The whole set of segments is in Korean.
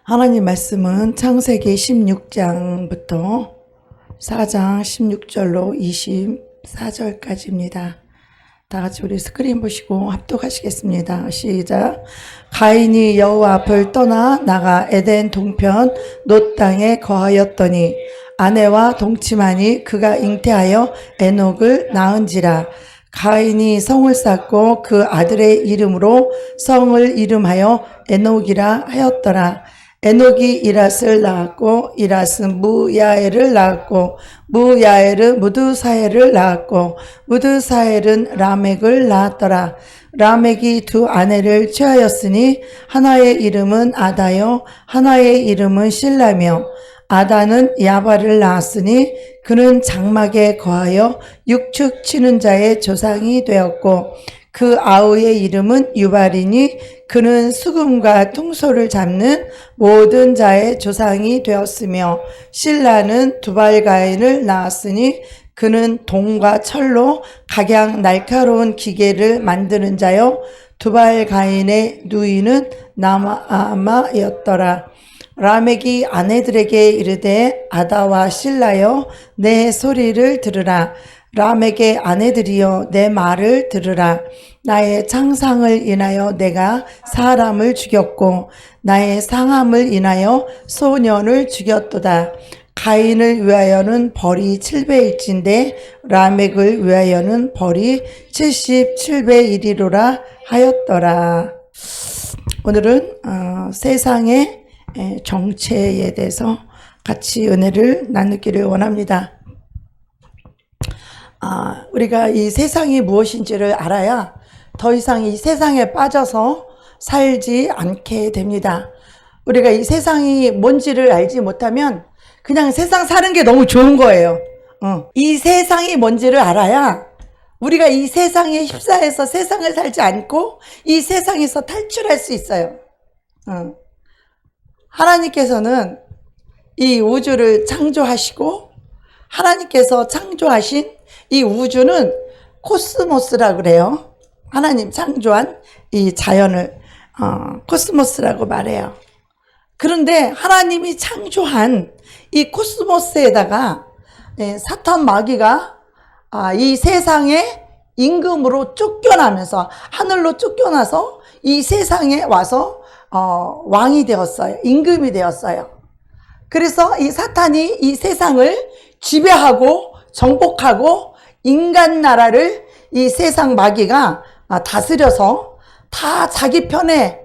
하나님 말씀은 창세기 16장부터 4장 16절로 24절까지입니다. 다 같이 우리 스크린 보시고 합독하시겠습니다. 시작. 가인이 여호와 앞을 떠나 나가 에덴 동편 놋 땅에 거하였더니 아내와 동침하니 그가 잉태하여 에녹을 낳은지라. 가인이 성을 쌓고 그 아들의 이름으로 성을 이름하여 에녹이라 하였더라. 에녹이 이랏을 낳았고 이랏은 무야엘을 낳았고 무야엘은 무드사엘을 낳았고 무드사엘은 라멕을 낳았더라. 라멕이 두 아내를 취하였으니 하나의 이름은 아다요 하나의 이름은 실라며 아다는 야발을 낳았으니 그는 장막에 거하여 육축 치는 자의 조상이 되었고 그 아우의 이름은 유발이니 그는 수금과 퉁소를 잡는 모든 자의 조상이 되었으며 실라는 두발가인을 낳았으니 그는 동과 철로 각양 날카로운 기계를 만드는 자요 두발가인의 누이는 나아마였더라. 라멕이 아내들에게 이르되 아다와 실라여 내 소리를 들으라. 라멕의 아내들이여 내 말을 들으라. 나의 창상을 인하여 내가 사람을 죽였고 나의 상함을 인하여 소년을 죽였도다. 가인을 위하여는 벌이 7배일진데 라멕을 위하여는 벌이 77배이리로라 하였더라. 오늘은 세상의 정체에 대해서 같이 은혜를 나누기를 원합니다. 우리가 이 세상이 무엇인지를 알아야 더 이상 이 세상에 빠져서 살지 않게 됩니다. 우리가 이 세상이 뭔지를 알지 못하면 그냥 세상 사는 게 너무 좋은 거예요. 이 세상이 뭔지를 알아야 우리가 이 세상에 휩싸여서 세상을 살지 않고 이 세상에서 탈출할 수 있어요. 하나님께서는 이 우주를 창조하시고 하나님께서 창조하신 이 우주는 코스모스라고 그래요. 하나님 창조한 이 자연을 코스모스라고 말해요. 그런데 하나님이 창조한 이 코스모스에다가 사탄 마귀가 이 세상의 임금으로 쫓겨나면서 하늘로 쫓겨나서 이 세상에 와서 왕이 되었어요. 임금이 되었어요. 그래서 이 사탄이 이 세상을 지배하고 정복하고 인간 나라를 이 세상 마귀가 다스려서 다 자기 편에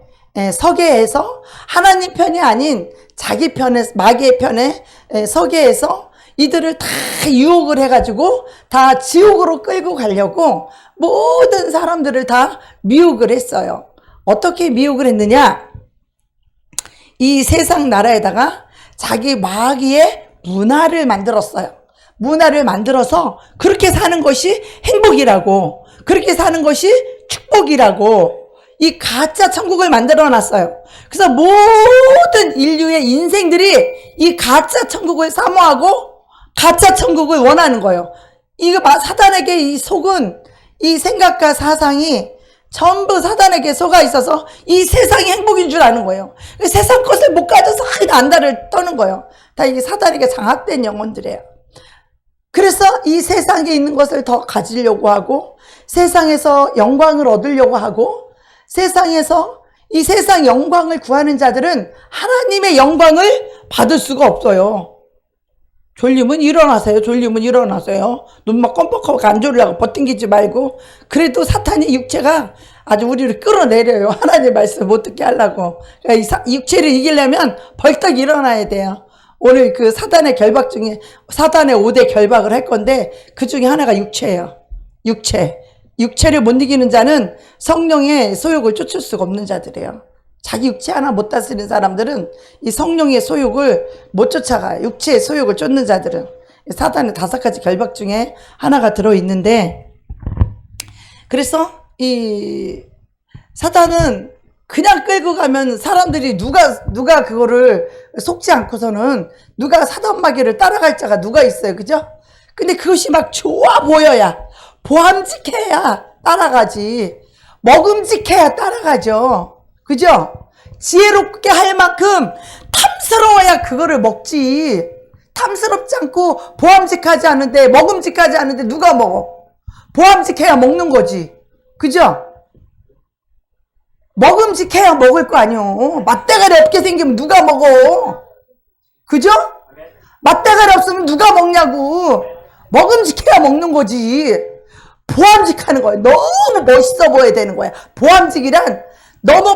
서게 해서 하나님 편이 아닌 자기 편에 마귀의 편에 서게 해서 이들을 다 유혹을 해가지고 다 지옥으로 끌고 가려고 모든 사람들을 다 미혹을 했어요. 어떻게 미혹을 했느냐? 이 세상 나라에다가 자기 마귀의 문화를 만들었어요. 문화를 만들어서 그렇게 사는 것이 행복이라고, 그렇게 사는 것이 축복이라고 이 가짜 천국을 만들어 놨어요. 그래서 모든 인류의 인생들이 이 가짜 천국을 사모하고 가짜 천국을 원하는 거예요. 이거 사단에게 이 속은 이 생각과 사상이 전부 사단에게 속아 있어서 이 세상이 행복인 줄 아는 거예요. 세상 것을 못 가져서 안달을 떠는 거예요. 다 이게 사단에게 장악된 영혼들이에요. 그래서 이 세상에 있는 것을 더 가지려고 하고 세상에서 영광을 얻으려고 하고 세상에서 이 세상 영광을 구하는 자들은 하나님의 영광을 받을 수가 없어요. 졸리면 일어나세요. 졸리면 일어나세요. 눈만 껌뻑하고 안 졸려고 버팅기지 말고. 그래도 사탄이 육체가 아주 우리를 끌어내려요. 하나님 말씀 못 듣게 하려고. 그러니까 이 육체를 이기려면 벌떡 일어나야 돼요. 오늘 그 사단의 결박 중에 사단의 5대 결박을 할 건데 그 중에 하나가 육체예요. 육체를 못 이기는 자는 성령의 소욕을 쫓을 수가 없는 자들이에요. 자기 육체 하나 못 다스리는 사람들은 이 성령의 소욕을 못 쫓아가요. 육체의 소욕을 쫓는 자들은. 사단의 5가지 결박 중에 하나가 들어있는데, 그래서 이 사단은 그냥 끌고 가면 사람들이 누가 그거를 속지 않고서는 누가 사단 마귀를 따라갈 자가 누가 있어요. 그죠? 근데 그것이 막 좋아 보여야, 보암직해야 따라가지. 먹음직해야 따라가죠. 그죠? 지혜롭게 할 만큼 탐스러워야 그거를 먹지. 탐스럽지 않고 보암직하지 않은데, 먹음직하지 않은데 누가 먹어? 보암직해야 먹는 거지. 그죠? 먹음직해야 먹을 거 아니요. 맛대가리 없게 생기면 누가 먹어? 그죠? 맛대가리 없으면 누가 먹냐고. 먹음직해야 먹는 거지. 보암직하는 거야. 너무 멋있어 보여야 되는 거야. 보암직이란 너무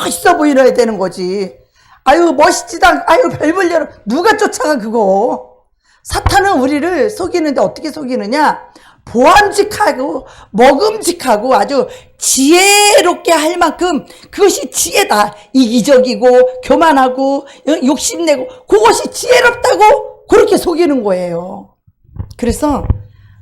멋있어 보여야 되는 거지. 아유 멋있지도 않고 아유 별볼일 누가 쫓아가 그거. 사탄은 우리를 속이는데 어떻게 속이느냐. 보암직하고 먹음직하고 아주 지혜롭게 할 만큼 그것이 지혜다. 이기적이고 교만하고 욕심내고 그것이 지혜롭다고 그렇게 속이는 거예요. 그래서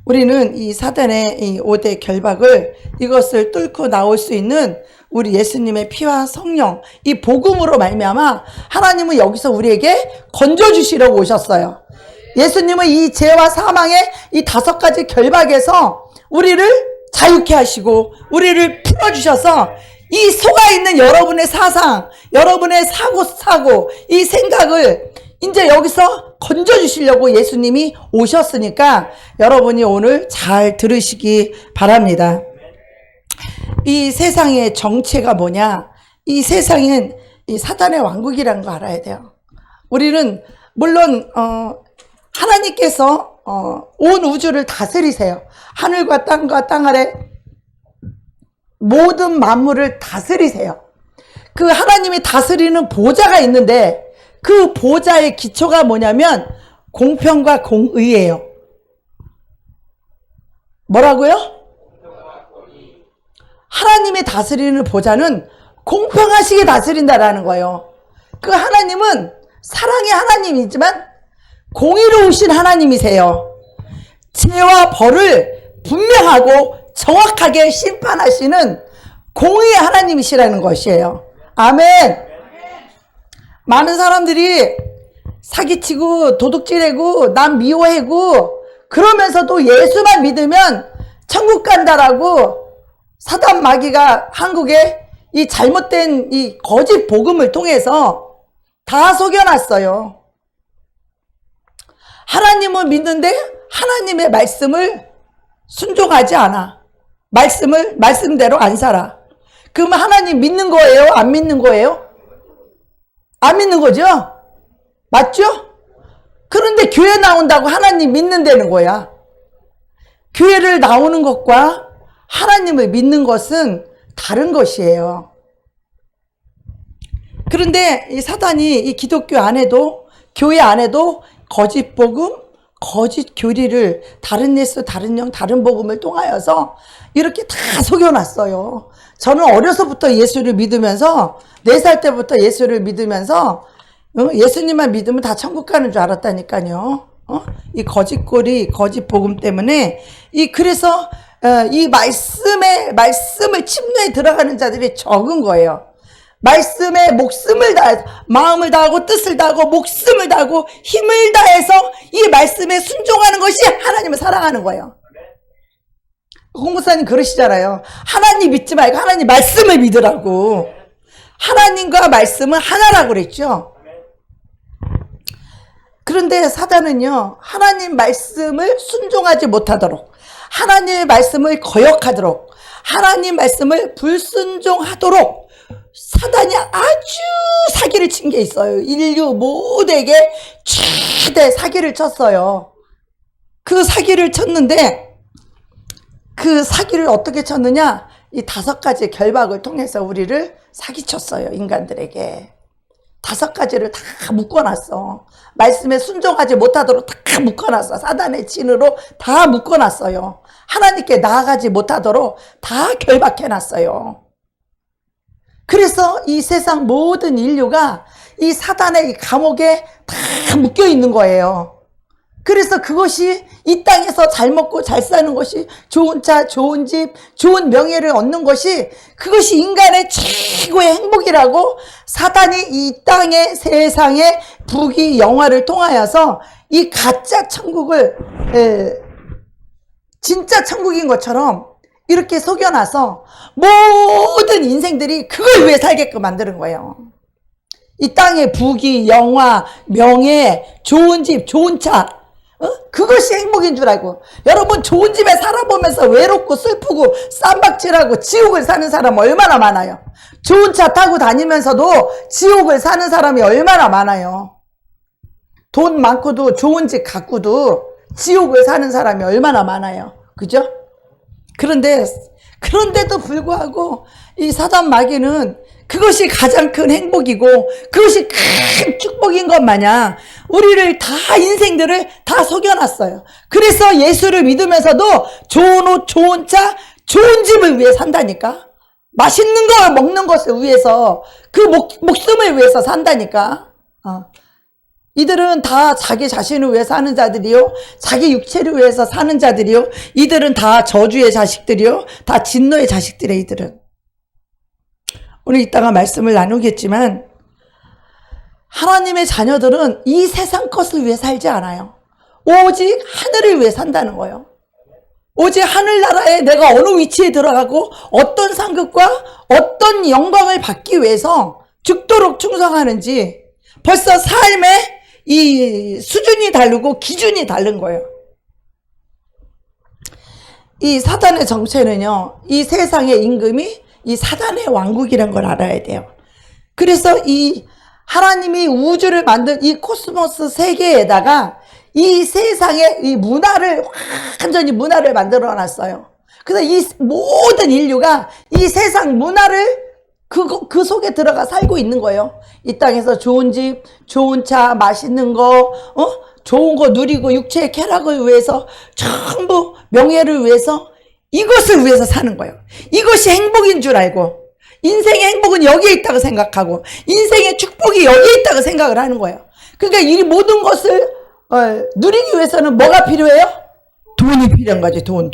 우리는 이 사단의 이 5대 결박을 이것을 뚫고 나올 수 있는 우리 예수님의 피와 성령 이 복음으로 말미암아 하나님은 여기서 우리에게 건져주시려고 오셨어요. 예수님은 이 죄와 사망의 이 5가지 결박에서 우리를 자유케 하시고 우리를 풀어주셔서 이 속아있는 여러분의 사상, 여러분의 사고, 이 생각을 이제 여기서 건져주시려고 예수님이 오셨으니까 여러분이 오늘 잘 들으시기 바랍니다. 이 세상의 정체가 뭐냐? 이 세상은 이 사단의 왕국이라는 거 알아야 돼요. 우리는 물론 하나님께서 온 우주를 다스리세요. 하늘과 땅 아래 모든 만물을 다스리세요. 그 하나님이 다스리는 보좌가 있는데 그 보좌의 기초가 뭐냐면 공평과 공의예요. 뭐라고요? 하나님이 다스리는 보좌는 공평하시게 다스린다라는 거예요. 그 하나님은 사랑의 하나님이지만 공의로우신 하나님이세요. 죄와 벌을 분명하고 정확하게 심판하시는 공의의 하나님이시라는 것이에요. 아멘. 많은 사람들이 사기치고 도둑질하고 남 미워하고 그러면서도 예수만 믿으면 천국 간다라고 사단 마귀가 한국에 이 잘못된 이 거짓 복음을 통해서 다 속여놨어요. 하나님을 믿는데 하나님의 말씀을 순종하지 않아. 말씀대로 안 살아. 그러면 하나님 믿는 거예요? 안 믿는 거예요? 안 믿는 거죠? 맞죠? 그런데 교회 나온다고 하나님 믿는다는 거야. 교회를 나오는 것과 하나님을 믿는 것은 다른 것이에요. 그런데 이 사단이 이 기독교 안에도 교회 안에도 거짓 복음, 거짓 교리를 다른 예수, 다른 영, 다른 복음을 통하여서 이렇게 다 속여놨어요. 저는 어려서부터 예수를 믿으면서 4살 때부터 예수를 믿으면서 예수님만 믿으면 다 천국 가는 줄 알았다니까요. 이 거짓골이 거짓 복음 때문에 그래서 이 말씀을 침노에 들어가는 자들이 적은 거예요. 말씀에 목숨을 다해서 마음을 다하고 뜻을 다하고 목숨을 다하고 힘을 다해서 이 말씀에 순종하는 것이 하나님을 사랑하는 거예요. 공무사님 그러시잖아요. 하나님 믿지 말고 하나님 말씀을 믿으라고. 하나님과 말씀은 하나라고 그랬죠. 그런데 사단은요, 하나님 말씀을 순종하지 못하도록, 하나님의 말씀을 거역하도록, 하나님 말씀을 불순종하도록 사단이 아주 사기를 친 게 있어요. 인류 모두에게 최대 사기를 쳤어요. 그 사기를 쳤는데 그 사기를 어떻게 쳤느냐? 이 5가지 결박을 통해서 우리를 사기쳤어요. 인간들에게 5가지를 다 묶어놨어. 말씀에 순종하지 못하도록 다 묶어놨어. 사단의 진으로 다 묶어놨어요. 하나님께 나아가지 못하도록 다 결박해놨어요. 그래서 이 세상 모든 인류가 이 사단의 이 감옥에 다 묶여 있는 거예요. 그래서 그것이 이 땅에서 잘 먹고 잘 사는 것이 좋은 차, 좋은 집, 좋은 명예를 얻는 것이 그것이 인간의 최고의 행복이라고 사단이 이 땅의 세상의 부귀 영화를 통하여서 이 가짜 천국을 진짜 천국인 것처럼 이렇게 속여놔서 모든 인생들이 그걸 위해 살게끔 만드는 거예요. 이 땅의 부귀, 영화, 명예, 좋은 집, 좋은 차, 그것이 행복인 줄 알고, 여러분 좋은 집에 살아보면서 외롭고 슬프고 쌈박질하고 지옥을 사는 사람 얼마나 많아요. 좋은 차 타고 다니면서도 지옥을 사는 사람이 얼마나 많아요. 돈 많고도 좋은 집 갖고도 지옥을 사는 사람이 얼마나 많아요. 그죠? 그런데도 불구하고 이 사단 마귀는 그것이 가장 큰 행복이고 그것이 큰 축복인 것 마냥 우리를 다, 인생들을 다 속여놨어요. 그래서 예수를 믿으면서도 좋은 옷, 좋은 차, 좋은 집을 위해 산다니까. 맛있는 걸 먹는 것을 위해서, 그 목숨을 위해서 산다니까. 이들은 다 자기 자신을 위해 사는 자들이요, 자기 육체를 위해서 사는 자들이요, 이들은 다 저주의 자식들이요, 다 진노의 자식들이에요. 이들은. 오늘 이따가 말씀을 나누겠지만 하나님의 자녀들은 이 세상 것을 위해 살지 않아요. 오직 하늘을 위해 산다는 거예요. 오직 하늘나라에 내가 어느 위치에 들어가고 어떤 상급과 어떤 영광을 받기 위해서 죽도록 충성하는지, 벌써 삶의 이 수준이 다르고 기준이 다른 거예요. 이 사단의 정체는요, 이 세상의 임금이 이 사단의 왕국이라는 걸 알아야 돼요. 그래서 이 하나님이 우주를 만든 이 코스모스 세계에다가 이 세상의 이 문화를, 완전히 문화를 만들어 놨어요. 그래서 이 모든 인류가 이 세상 문화를 그 속에 들어가 살고 있는 거예요. 이 땅에서 좋은 집, 좋은 차, 맛있는 거, 좋은 거 누리고 육체의 쾌락을 위해서, 전부 명예를 위해서, 이것을 위해서 사는 거예요. 이것이 행복인 줄 알고, 인생의 행복은 여기에 있다고 생각하고, 인생의 축복이 여기에 있다고 생각을 하는 거예요. 그러니까 이 모든 것을 누리기 위해서는 뭐가 필요해요? 돈이 필요한 거지. 돈.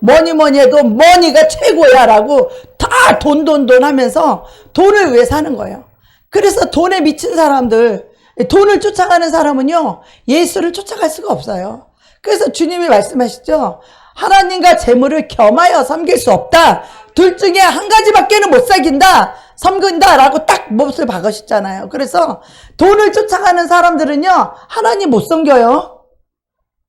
뭐니 해도 머니가 최고야라고 다 돈 하면서 돈을 위해 사는 거예요. 그래서 돈에 미친 사람들, 돈을 쫓아가는 사람은요, 예수를 쫓아갈 수가 없어요. 그래서 주님이 말씀하시죠. 하나님과 재물을 겸하여 섬길 수 없다. 둘 중에 한 가지밖에는 못 섬긴다라고 딱 못을 박으셨잖아요. 그래서 돈을 쫓아가는 사람들은요, 하나님 못 섬겨요.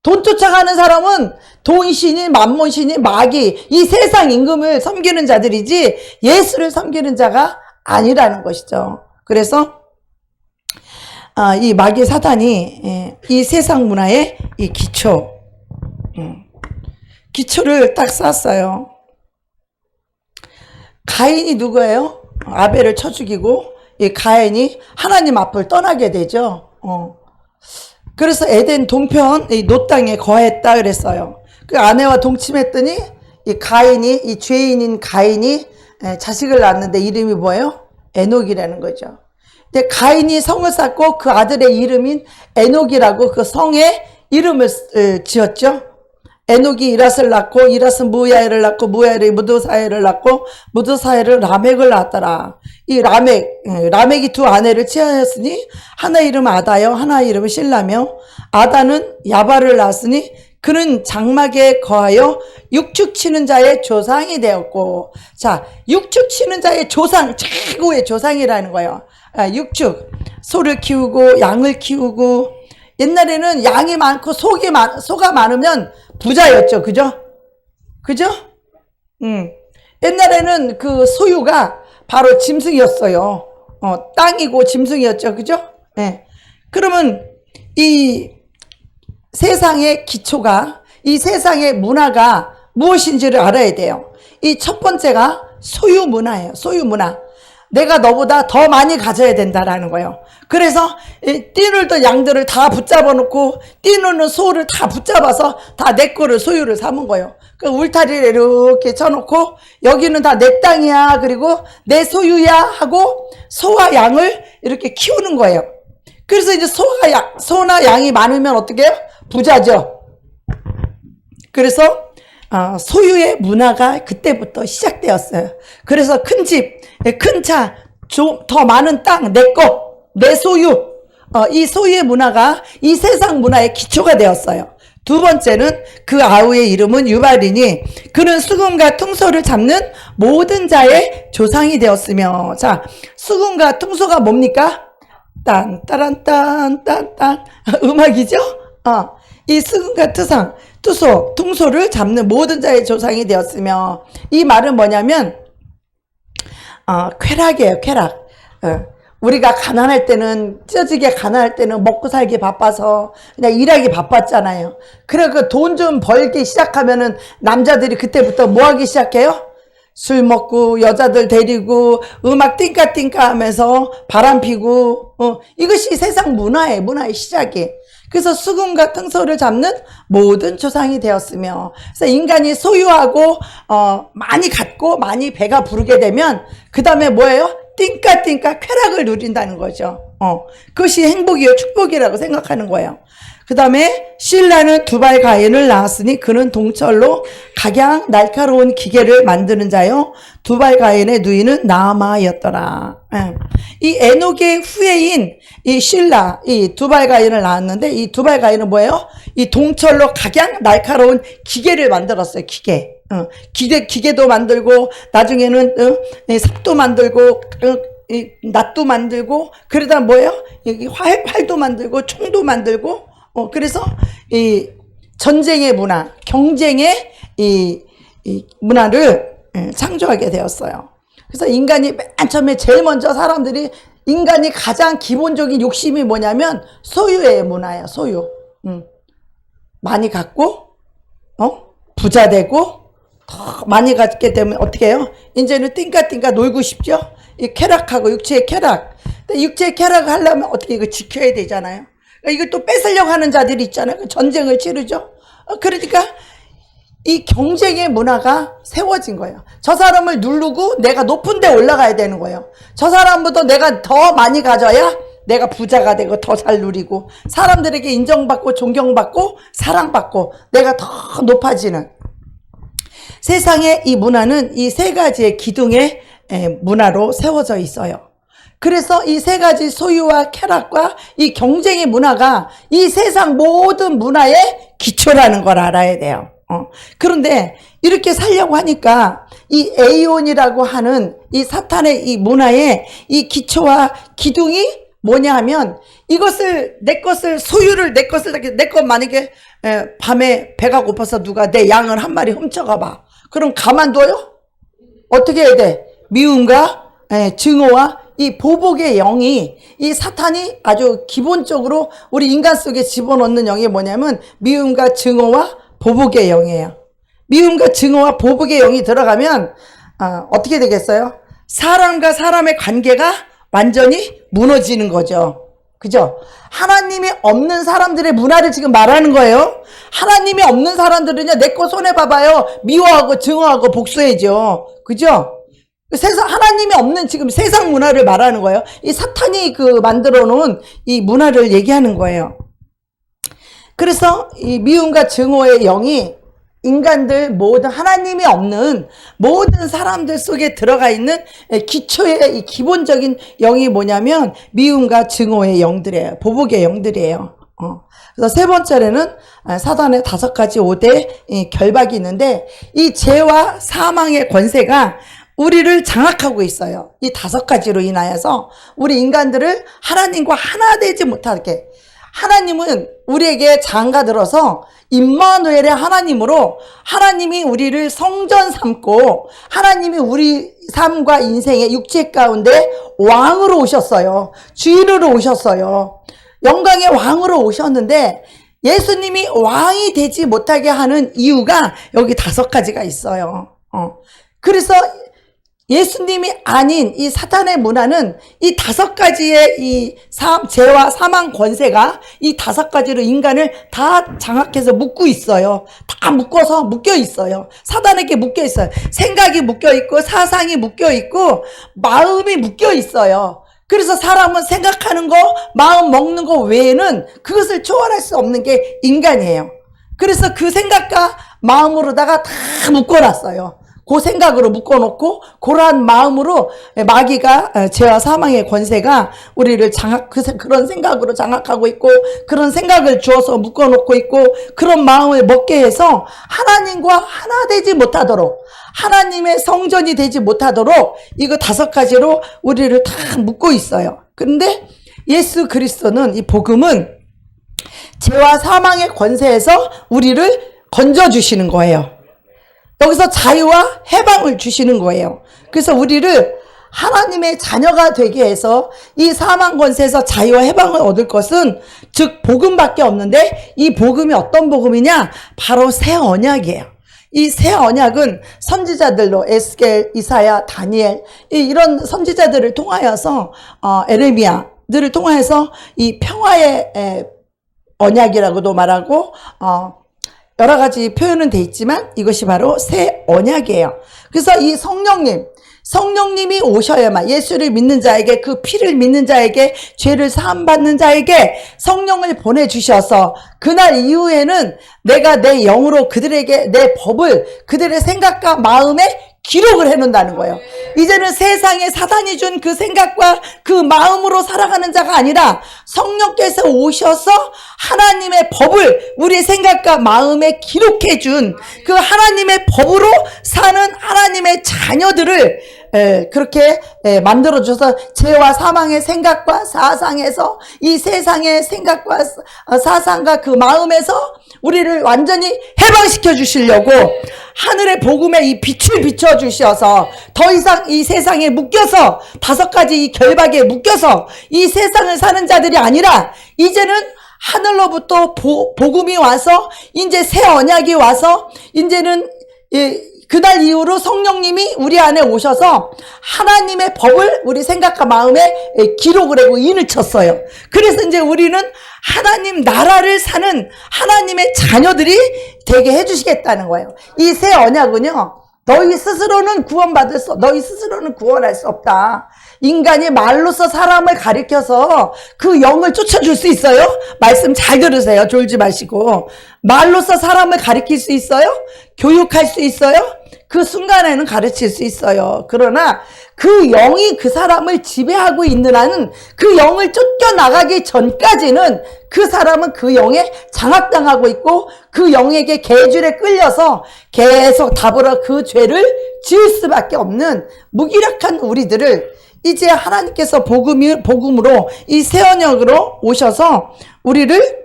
돈 쫓아가는 사람은 돈신이, 만몬신이, 마귀, 이 세상 임금을 섬기는 자들이지 예수를 섬기는 자가 아니라는 것이죠. 그래서 이 마귀 사단이 이 세상 문화의 이 기초를 딱 쌓았어요. 가인이 누구예요? 아벨을 쳐 죽이고 이 가인이 하나님 앞을 떠나게 되죠. 그래서 에덴 동편 이 노 땅에 거했다 그랬어요. 그 아내와 동침했더니 이 가인이, 이 죄인인 가인이 자식을 낳았는데 이름이 뭐예요? 에녹이라는 거죠. 근데 가인이 성을 쌓고 그 아들의 이름인 에녹이라고 그 성에 이름을 지었죠. 에녹이 이랏을 낳고 이랏은 무야엘을 낳고 무야엘이 무드사엘을 낳고 무드사엘은 라멕을 낳았더라. 이 라멕이 두 아내를 취하였으니 하나 이름은 아다요 하나 이름은 실라며, 아다는 야발을 낳았으니 그는 장막에 거하여 육축 치는 자의 조상이 되었고. 자, 육축 치는 자의 조상, 최고의 조상이라는 거예요. 육축, 소를 키우고 양을 키우고, 옛날에는 양이 많고 소가 많으면 부자였죠. 그죠? 옛날에는 그 소유가 바로 짐승이었어요. 땅이고 짐승이었죠. 그죠? 네. 그러면 이 세상의 기초가, 이 세상의 문화가 무엇인지를 알아야 돼요. 이 첫 번째가 소유 문화예요. 소유 문화. 내가 너보다 더 많이 가져야 된다라는 거예요. 그래서 띠놀던 양들을 다 붙잡아 놓고 띠노는 소를 다 붙잡아서 다 내 거를 소유를 삼은 거예요. 그 울타리를 이렇게 쳐놓고 여기는 다 내 땅이야, 그리고 내 소유야 하고 소와 양을 이렇게 키우는 거예요. 그래서 이제 소나 양이 많으면 어떻게 해요? 부자죠. 그래서 소유의 문화가 그때부터 시작되었어요. 그래서 큰 집, 큰 차, 더 많은 땅, 내 거, 내 소유, 이 소유의 문화가 이 세상 문화의 기초가 되었어요. 두 번째는 그 아우의 이름은 유발이니 그는 수금과 퉁소를 잡는 모든 자의 조상이 되었으며. 자, 수금과 퉁소가 뭡니까? 딴따란딴딴딴 음악이죠? 이 수금과 퉁소를 잡는 모든 자의 조상이 되었으며. 이 말은 뭐냐면 쾌락이에요. 쾌락. 우리가 가난할 때는, 찢어지게 가난할 때는 먹고 살기 바빠서 그냥 일하기 바빴잖아요. 그래, 그 돈 좀 벌기 시작하면은 남자들이 그때부터 뭐 하기 시작해요? 술 먹고 여자들 데리고 음악 띵까띵까 하면서 바람 피고, 이것이 세상 문화의 시작이. 그래서 수금과 퉁소를 잡는 모든 조상이 되었으며. 그래서 인간이 소유하고 많이 갖고 많이 배가 부르게 되면 그 다음에 뭐예요? 띵까띵까 쾌락을 누린다는 거죠. 그것이 행복이요 축복이라고 생각하는 거예요. 그 다음에 실라는 두발 가인을 낳았으니 그는 동철로 각양 날카로운 기계를 만드는 자요 두발 가인의 누이는 나아마였더라. 이 에녹의 후예인 이 실라, 이 두발 가인을 낳았는데 이 두발 가인은 뭐예요? 이 동철로 각양 날카로운 기계를 만들었어요. 기계도 만들고 나중에는 삽도 만들고 낫도 만들고 그러다 뭐예요? 여기 활도 만들고 총도 만들고 그래서 이 전쟁의 문화, 경쟁의 이 문화를 창조하게 되었어요. 그래서 인간이 맨 처음에 제일 먼저 사람들이 인간이 가장 기본적인 욕심이 뭐냐면 소유의 문화예요. 소유. 많이 갖고 부자 되고 더 많이 갖게 되면 어떻게 해요? 이제는 띵까띵까 놀고 싶죠? 이 쾌락하고 육체의 쾌락. 근데 육체의 쾌락을 하려면 어떻게 이거 지켜야 되잖아요. 이걸 또 뺏으려고 하는 자들이 있잖아요. 전쟁을 치르죠. 그러니까 이 경쟁의 문화가 세워진 거예요. 저 사람을 누르고 내가 높은 데 올라가야 되는 거예요. 저 사람보다 내가 더 많이 가져야 내가 부자가 되고 더 잘 누리고 사람들에게 인정받고 존경받고 사랑받고 내가 더 높아지는. 세상의 이 문화는 이 세 가지의 기둥의 문화로 세워져 있어요. 그래서 이 세 가지 소유와 쾌락과 이 경쟁의 문화가 이 세상 모든 문화의 기초라는 걸 알아야 돼요. 그런데 이렇게 살려고 하니까 이 에이온이라고 하는 이 사탄의 이 문화의 이 기초와 기둥이 뭐냐 하면 이것을 내 것을 소유를 내 것 만약에 밤에 배가 고파서 누가 내 양을 한 마리 훔쳐가 봐. 그럼 가만둬요? 어떻게 해야 돼? 미움과 증오와 이 보복의 영이 이 사탄이 아주 기본적으로 우리 인간 속에 집어넣는 영이 뭐냐면 미움과 증오와 보복의 영이에요. 미움과 증오와 보복의 영이 들어가면 어떻게 되겠어요? 사람과 사람의 관계가 완전히 무너지는 거죠. 그죠? 하나님이 없는 사람들의 문화를 지금 말하는 거예요. 하나님이 없는 사람들은요, 내 거 손해봐봐요. 미워하고 증오하고 복수해죠. 그죠? 하나님이 없는 지금 세상 문화를 말하는 거예요. 이 사탄이 만들어 놓은 이 문화를 얘기하는 거예요. 그래서 이 미움과 증오의 영이 인간들 모든 하나님이 없는 모든 사람들 속에 들어가 있는 기초의 이 기본적인 영이 뭐냐면 미움과 증오의 영들이에요. 보복의 영들이에요. 그래서 세 번째로는 사단의 5가지 5대 결박이 있는데 이 죄와 사망의 권세가 우리를 장악하고 있어요. 이 5가지로 인하여서 우리 인간들을 하나님과 하나 되지 못하게. 하나님은 우리에게 장가들어서 임마누엘의 하나님으로 하나님이 우리를 성전 삼고 하나님이 우리 삶과 인생의 육체 가운데 왕으로 오셨어요. 주인으로 오셨어요. 영광의 왕으로 오셨는데 예수님이 왕이 되지 못하게 하는 이유가 여기 5가지가 있어요. 그래서 예수님이 아닌 이 사탄의 문화는 이 5가지의 이 죄와 사망 권세가 이 5가지로 인간을 다 장악해서 묶고 있어요. 다 묶어서 묶여 있어요. 사단에게 묶여 있어요. 생각이 묶여 있고 사상이 묶여 있고 마음이 묶여 있어요. 그래서 사람은 생각하는 거, 마음 먹는 거 외에는 그것을 초월할 수 없는 게 인간이에요. 그래서 그 생각과 마음으로다가 다 묶어놨어요. 그 생각으로 묶어놓고 그러한 마음으로 마귀가 죄와 사망의 권세가 우리를 그런 생각으로 장악하고 있고 그런 생각을 주어서 묶어놓고 있고 그런 마음을 먹게 해서 하나님과 하나 되지 못하도록 하나님의 성전이 되지 못하도록 이거 5가지로 우리를 다 묶고 있어요. 그런데 예수 그리스도는 이 복음은 죄와 사망의 권세에서 우리를 건져주시는 거예요. 여기서 자유와 해방을 주시는 거예요. 그래서 우리를 하나님의 자녀가 되게 해서 이 사망 권세에서 자유와 해방을 얻을 것은 즉 복음밖에 없는데 이 복음이 어떤 복음이냐? 바로 새 언약이에요. 이 새 언약은 선지자들로 에스겔, 이사야, 다니엘 이런 선지자들을 통하여서 에레미야들을 통하여서 이 평화의 언약이라고도 말하고 여러 가지 표현은 돼 있지만 이것이 바로 새 언약이에요. 그래서 이 성령님이 오셔야만 예수를 믿는 자에게 그 피를 믿는 자에게 죄를 사함받는 자에게 성령을 보내주셔서 그날 이후에는 내가 내 영으로 그들에게 내 법을 그들의 생각과 마음에 기록을 해놓는다는 거예요. 이제는 세상에 사단이 준 그 생각과 그 마음으로 살아가는 자가 아니라 성령께서 오셔서 하나님의 법을 우리 생각과 마음에 기록해 준 그 하나님의 법으로 사는 하나님의 자녀들을 그렇게 만들어줘서 죄와 사망의 생각과 사상에서 이 세상의 생각과 사상과 그 마음에서 우리를 완전히 해방시켜 주시려고 하늘의 복음의 이 빛을 비춰 주셔서 더 이상 이 세상에 묶여서 5가지 이 결박에 묶여서 이 세상을 사는 자들이 아니라 이제는 하늘로부터 복음이 와서 이제 새 언약이 와서 이제는 그날 이후로 성령님이 우리 안에 오셔서 하나님의 법을 우리 생각과 마음에 기록을 하고 인을 쳤어요. 그래서 이제 우리는 하나님 나라를 사는 하나님의 자녀들이 되게 해주시겠다는 거예요. 이 새 언약은요, 너희 스스로는 구원할 수 없다. 인간이 말로써 사람을 가리켜서 그 영을 쫓아줄 수 있어요? 말씀 잘 들으세요. 졸지 마시고. 말로써 사람을 가리킬 수 있어요? 교육할 수 있어요? 그 순간에는 가르칠 수 있어요. 그러나 그 영이 그 사람을 지배하고 있는 한은 그 영을 쫓겨나가기 전까지는 그 사람은 그 영에 장악당하고 있고 그 영에게 계줄에 끌려서 계속 답으로 그 죄를 지을 수밖에 없는 무기력한 우리들을 이제 하나님께서 복음으로 이 새 언약으로 오셔서 우리를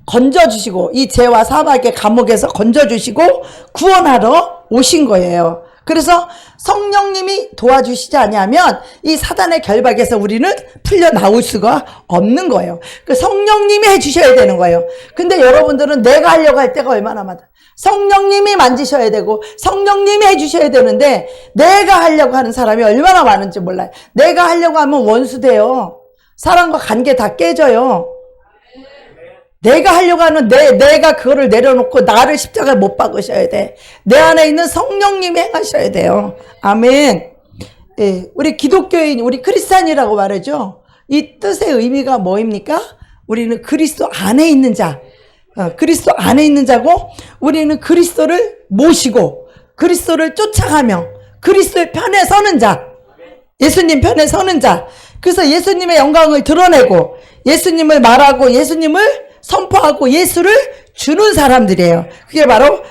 건져주시고 이 죄와 사망의 감옥에서 건져주시고 구원하러 오신 거예요. 그래서 성령님이 도와주시지 않으면 이 사단의 결박에서 우리는 풀려 나올 수가 없는 거예요. 그 성령님이 해주셔야 되는 거예요. 근데 여러분들은 내가 하려고 할 때가 얼마나 많아. 성령님이 만지셔야 되고 성령님이 해주셔야 되는데 내가 하려고 하는 사람이 얼마나 많은지 몰라요. 내가 하려고 하면 원수 돼요. 사람과 관계 다 깨져요. 내가 하려고 하는 내가 그거를 내려놓고 나를 십자가에 못 박으셔야 돼. 내 안에 있는 성령님이 행하셔야 돼요. 아멘. 예, 우리 기독교인, 우리 크리스찬이라고 말하죠. 이 뜻의 의미가 뭐입니까? 우리는 그리스도 안에 있는 자. 그리스도 안에 있는 자고 우리는 그리스도를 모시고 그리스도를 쫓아가며 그리스도의 편에 서는 자. 예수님 편에 서는 자. 그래서 예수님의 영광을 드러내고 예수님을 말하고 예수님을 선포하고 예수를 주는 사람들이에요. 그게 바로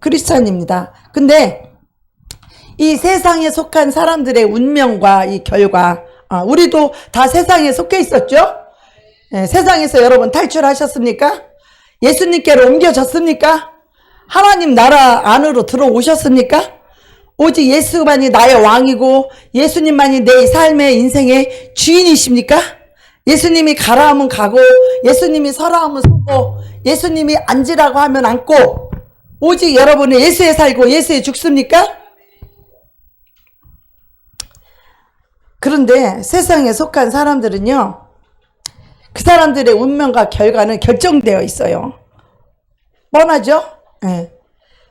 크리스찬입니다. 근데 이 세상에 속한 사람들의 운명과 이 결과, 우리도 다 세상에 속해 있었죠? 네, 세상에서 여러분 탈출하셨습니까? 예수님께로 옮겨졌습니까? 하나님 나라 안으로 들어오셨습니까? 오직 예수만이 나의 왕이고 예수님만이 내 삶의 인생의 주인이십니까? 예수님이 가라 하면 가고 예수님이 서라 하면 서고 예수님이 앉으라고 하면 앉고 오직 여러분은 예수에 살고 예수에 죽습니까? 그런데 세상에 속한 사람들은요, 그 사람들의 운명과 결과는 결정되어 있어요. 뻔하죠? 네.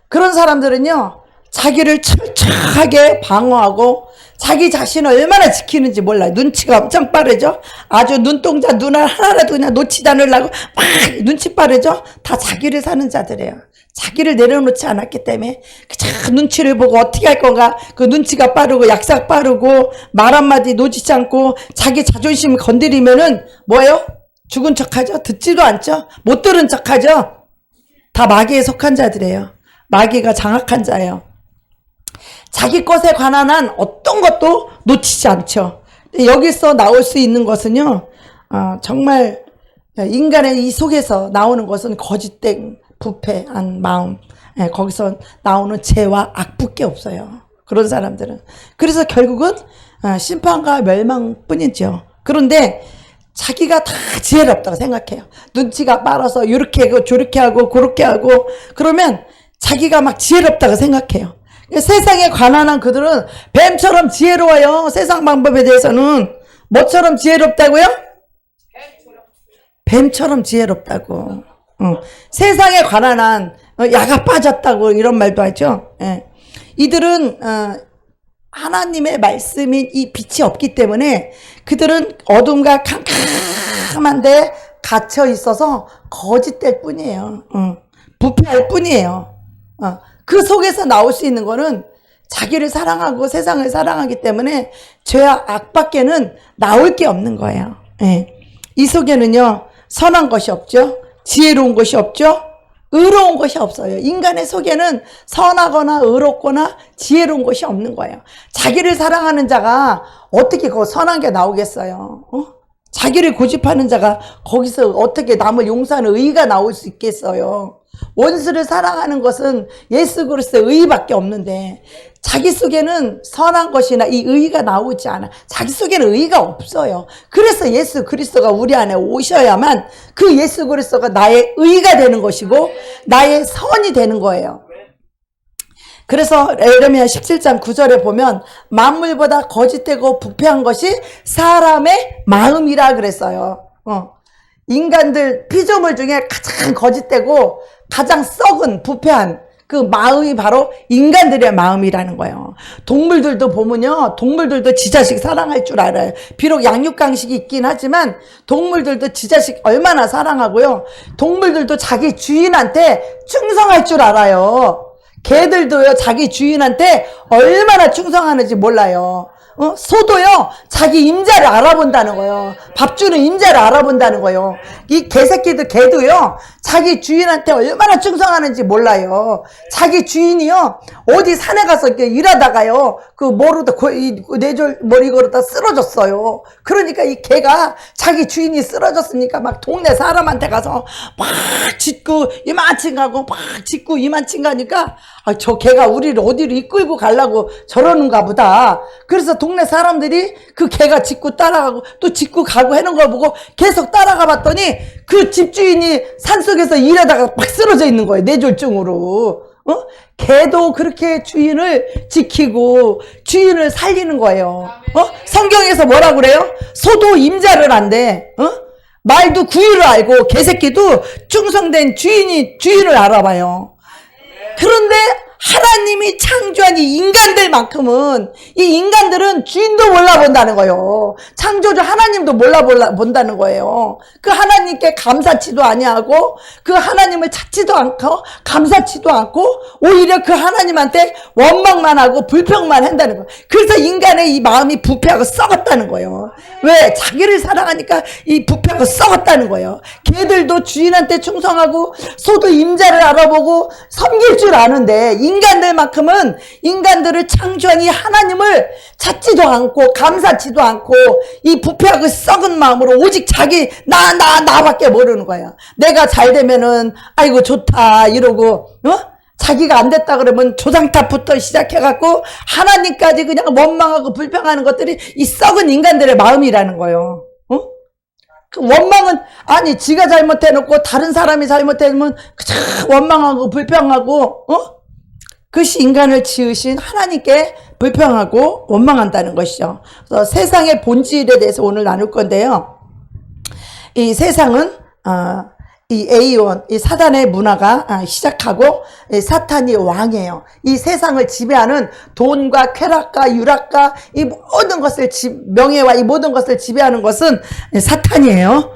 그런 사람들은요, 자기를 철저하게 방어하고 자기 자신을 얼마나 지키는지 몰라요. 눈치가 엄청 빠르죠. 아주 눈동자 눈알 하나라도 그냥 놓치지 않으려고 막 눈치 빠르죠. 다 자기를 사는 자들이에요. 자기를 내려놓지 않았기 때문에 그 눈치를 보고 어떻게 할 건가. 그 눈치가 빠르고 약삭 빠르고 말 한마디 놓치지 않고 자기 자존심 건드리면은 뭐예요? 죽은 척하죠. 듣지도 않죠. 못 들은 척하죠. 다 마귀에 속한 자들이에요. 마귀가 장악한 자예요. 자기 것에 관한 한 어떤 것도 놓치지 않죠. 여기서 나올 수 있는 것은요, 정말 인간의 이 속에서 나오는 것은 거짓된 부패한 마음, 거기서 나오는 죄와 악밖에 없어요. 그런 사람들은. 그래서 결국은 심판과 멸망뿐이죠. 그런데 자기가 다 지혜롭다고 생각해요. 눈치가 빨라서 이렇게 하고 저렇게 하고 그렇게 하고 그러면 자기가 막 지혜롭다고 생각해요. 세상에 관한 한 그들은 뱀처럼 지혜로워요. 세상 방법에 대해서는. 뭐처럼 지혜롭다고요? 뱀처럼 지혜롭다고. 세상에 관한 한 야가 빠졌다고 이런 말도 하죠. 이들은 하나님의 말씀인 이 빛이 없기 때문에 그들은 어둠과 캄캄한 데 갇혀 있어서 거짓될 뿐이에요. 부패할 뿐이에요. 그 속에서 나올 수 있는 거는 자기를 사랑하고 세상을 사랑하기 때문에 죄와 악밖에는 나올 게 없는 거예요. 이 속에는요, 선한 것이 없죠. 지혜로운 것이 없죠. 의로운 것이 없어요. 인간의 속에는 선하거나 의롭거나 지혜로운 것이 없는 거예요. 자기를 사랑하는 자가 어떻게 그 선한 게 나오겠어요? 자기를 고집하는 자가 거기서 어떻게 남을 용서하는 의가 나올 수 있겠어요? 원수를 사랑하는 것은 예수 그리스도의 의밖에 없는데 자기 속에는 선한 것이나 이 의가 나오지 않아. 자기 속에는 의가 없어요. 그래서 예수 그리스도가 우리 안에 오셔야만 그 예수 그리스도가 나의 의가 되는 것이고 나의 선이 되는 거예요. 그래서 에레미야 17장 9절에 보면 만물보다 거짓되고 부패한 것이 사람의 마음이라 그랬어요. 인간들 피조물 중에 가장 거짓되고 가장 썩은 부패한 그 마음이 바로 인간들의 마음이라는 거예요. 동물들도 보면요, 동물들도 지 자식 사랑할 줄 알아요. 비록 양육강식이 있긴 하지만 동물들도 지 자식 얼마나 사랑하고요. 동물들도 자기 주인한테 충성할 줄 알아요. 개들도요, 자기 주인한테 얼마나 충성하는지 몰라요. 소도요, 자기 임자를 알아본다는 거예요. 밥 주는 임자를 알아본다는 거예요. 이 개새끼들 개도요, 자기 주인한테 얼마나 충성하는지 몰라요. 자기 주인이요, 어디 산에 가서 이렇게 일하다가요, 그 뭐로다, 이 뇌절 머리 걸었다 쓰러졌어요. 그러니까 이 개가 자기 주인이 쓰러졌으니까 막 동네 사람한테 가서 막 짖고 이만치 가고 막 짖고 이만치 가니까 저 개가 우리를 어디로 이끌고 가려고 저러는가 보다. 그래서 동네 사람들이 그 개가 짖고 따라가고 또 짖고 가고 하는 걸 보고 계속 따라가 봤더니 그 집주인이 산속에서 일하다가 막 쓰러져 있는 거예요. 뇌졸중으로. 개도 그렇게 주인을 지키고 주인을 살리는 거예요. 성경에서 뭐라 그래요? 소도 임자를 한대. 말도 구유를 알고 개새끼도 충성된 주인을 알아봐요. 그런데 하나님이 창조한 이 인간들만큼은 이 인간들은 주인도 몰라본다는 거예요. 창조주 하나님도 몰라본다는 거예요. 그 하나님께 감사치도 아니하고 그 하나님을 찾지도 않고 감사치도 않고 오히려 그 하나님한테 원망만 하고 불평만 한다는 거예요. 그래서 인간의 이 마음이 부패하고 썩었다는 거예요. 왜? 자기를 사랑하니까 이 부패하고 썩었다는 거예요. 개들도 주인한테 충성하고 소도 임자를 알아보고 섬길 줄 아는데 인간들만큼은 인간들을 창조한 이 하나님을 찾지도 않고 감사치도 않고 이 부패하고 썩은 마음으로 오직 자기 나밖에 모르는 거야. 내가 잘 되면은 아이고 좋다 이러고 자기가 안 됐다 그러면 조상탑부터 시작해갖고 하나님까지 그냥 원망하고 불평하는 것들이 이 썩은 인간들의 마음이라는 거예요. 그 원망은 아니 지가 잘못해놓고 다른 사람이 잘못해놓으면 원망하고 불평하고 그것이 인간을 지으신 하나님께 불평하고 원망한다는 것이죠. 그래서 세상의 본질에 대해서 오늘 나눌 건데요. 이 세상은 이 A원, 이 사단의 문화가 시작하고 사탄이 왕이에요. 이 세상을 지배하는 돈과 쾌락과 유락과 이 모든 것을 명예와 이 모든 것을 지배하는 것은 사탄이에요.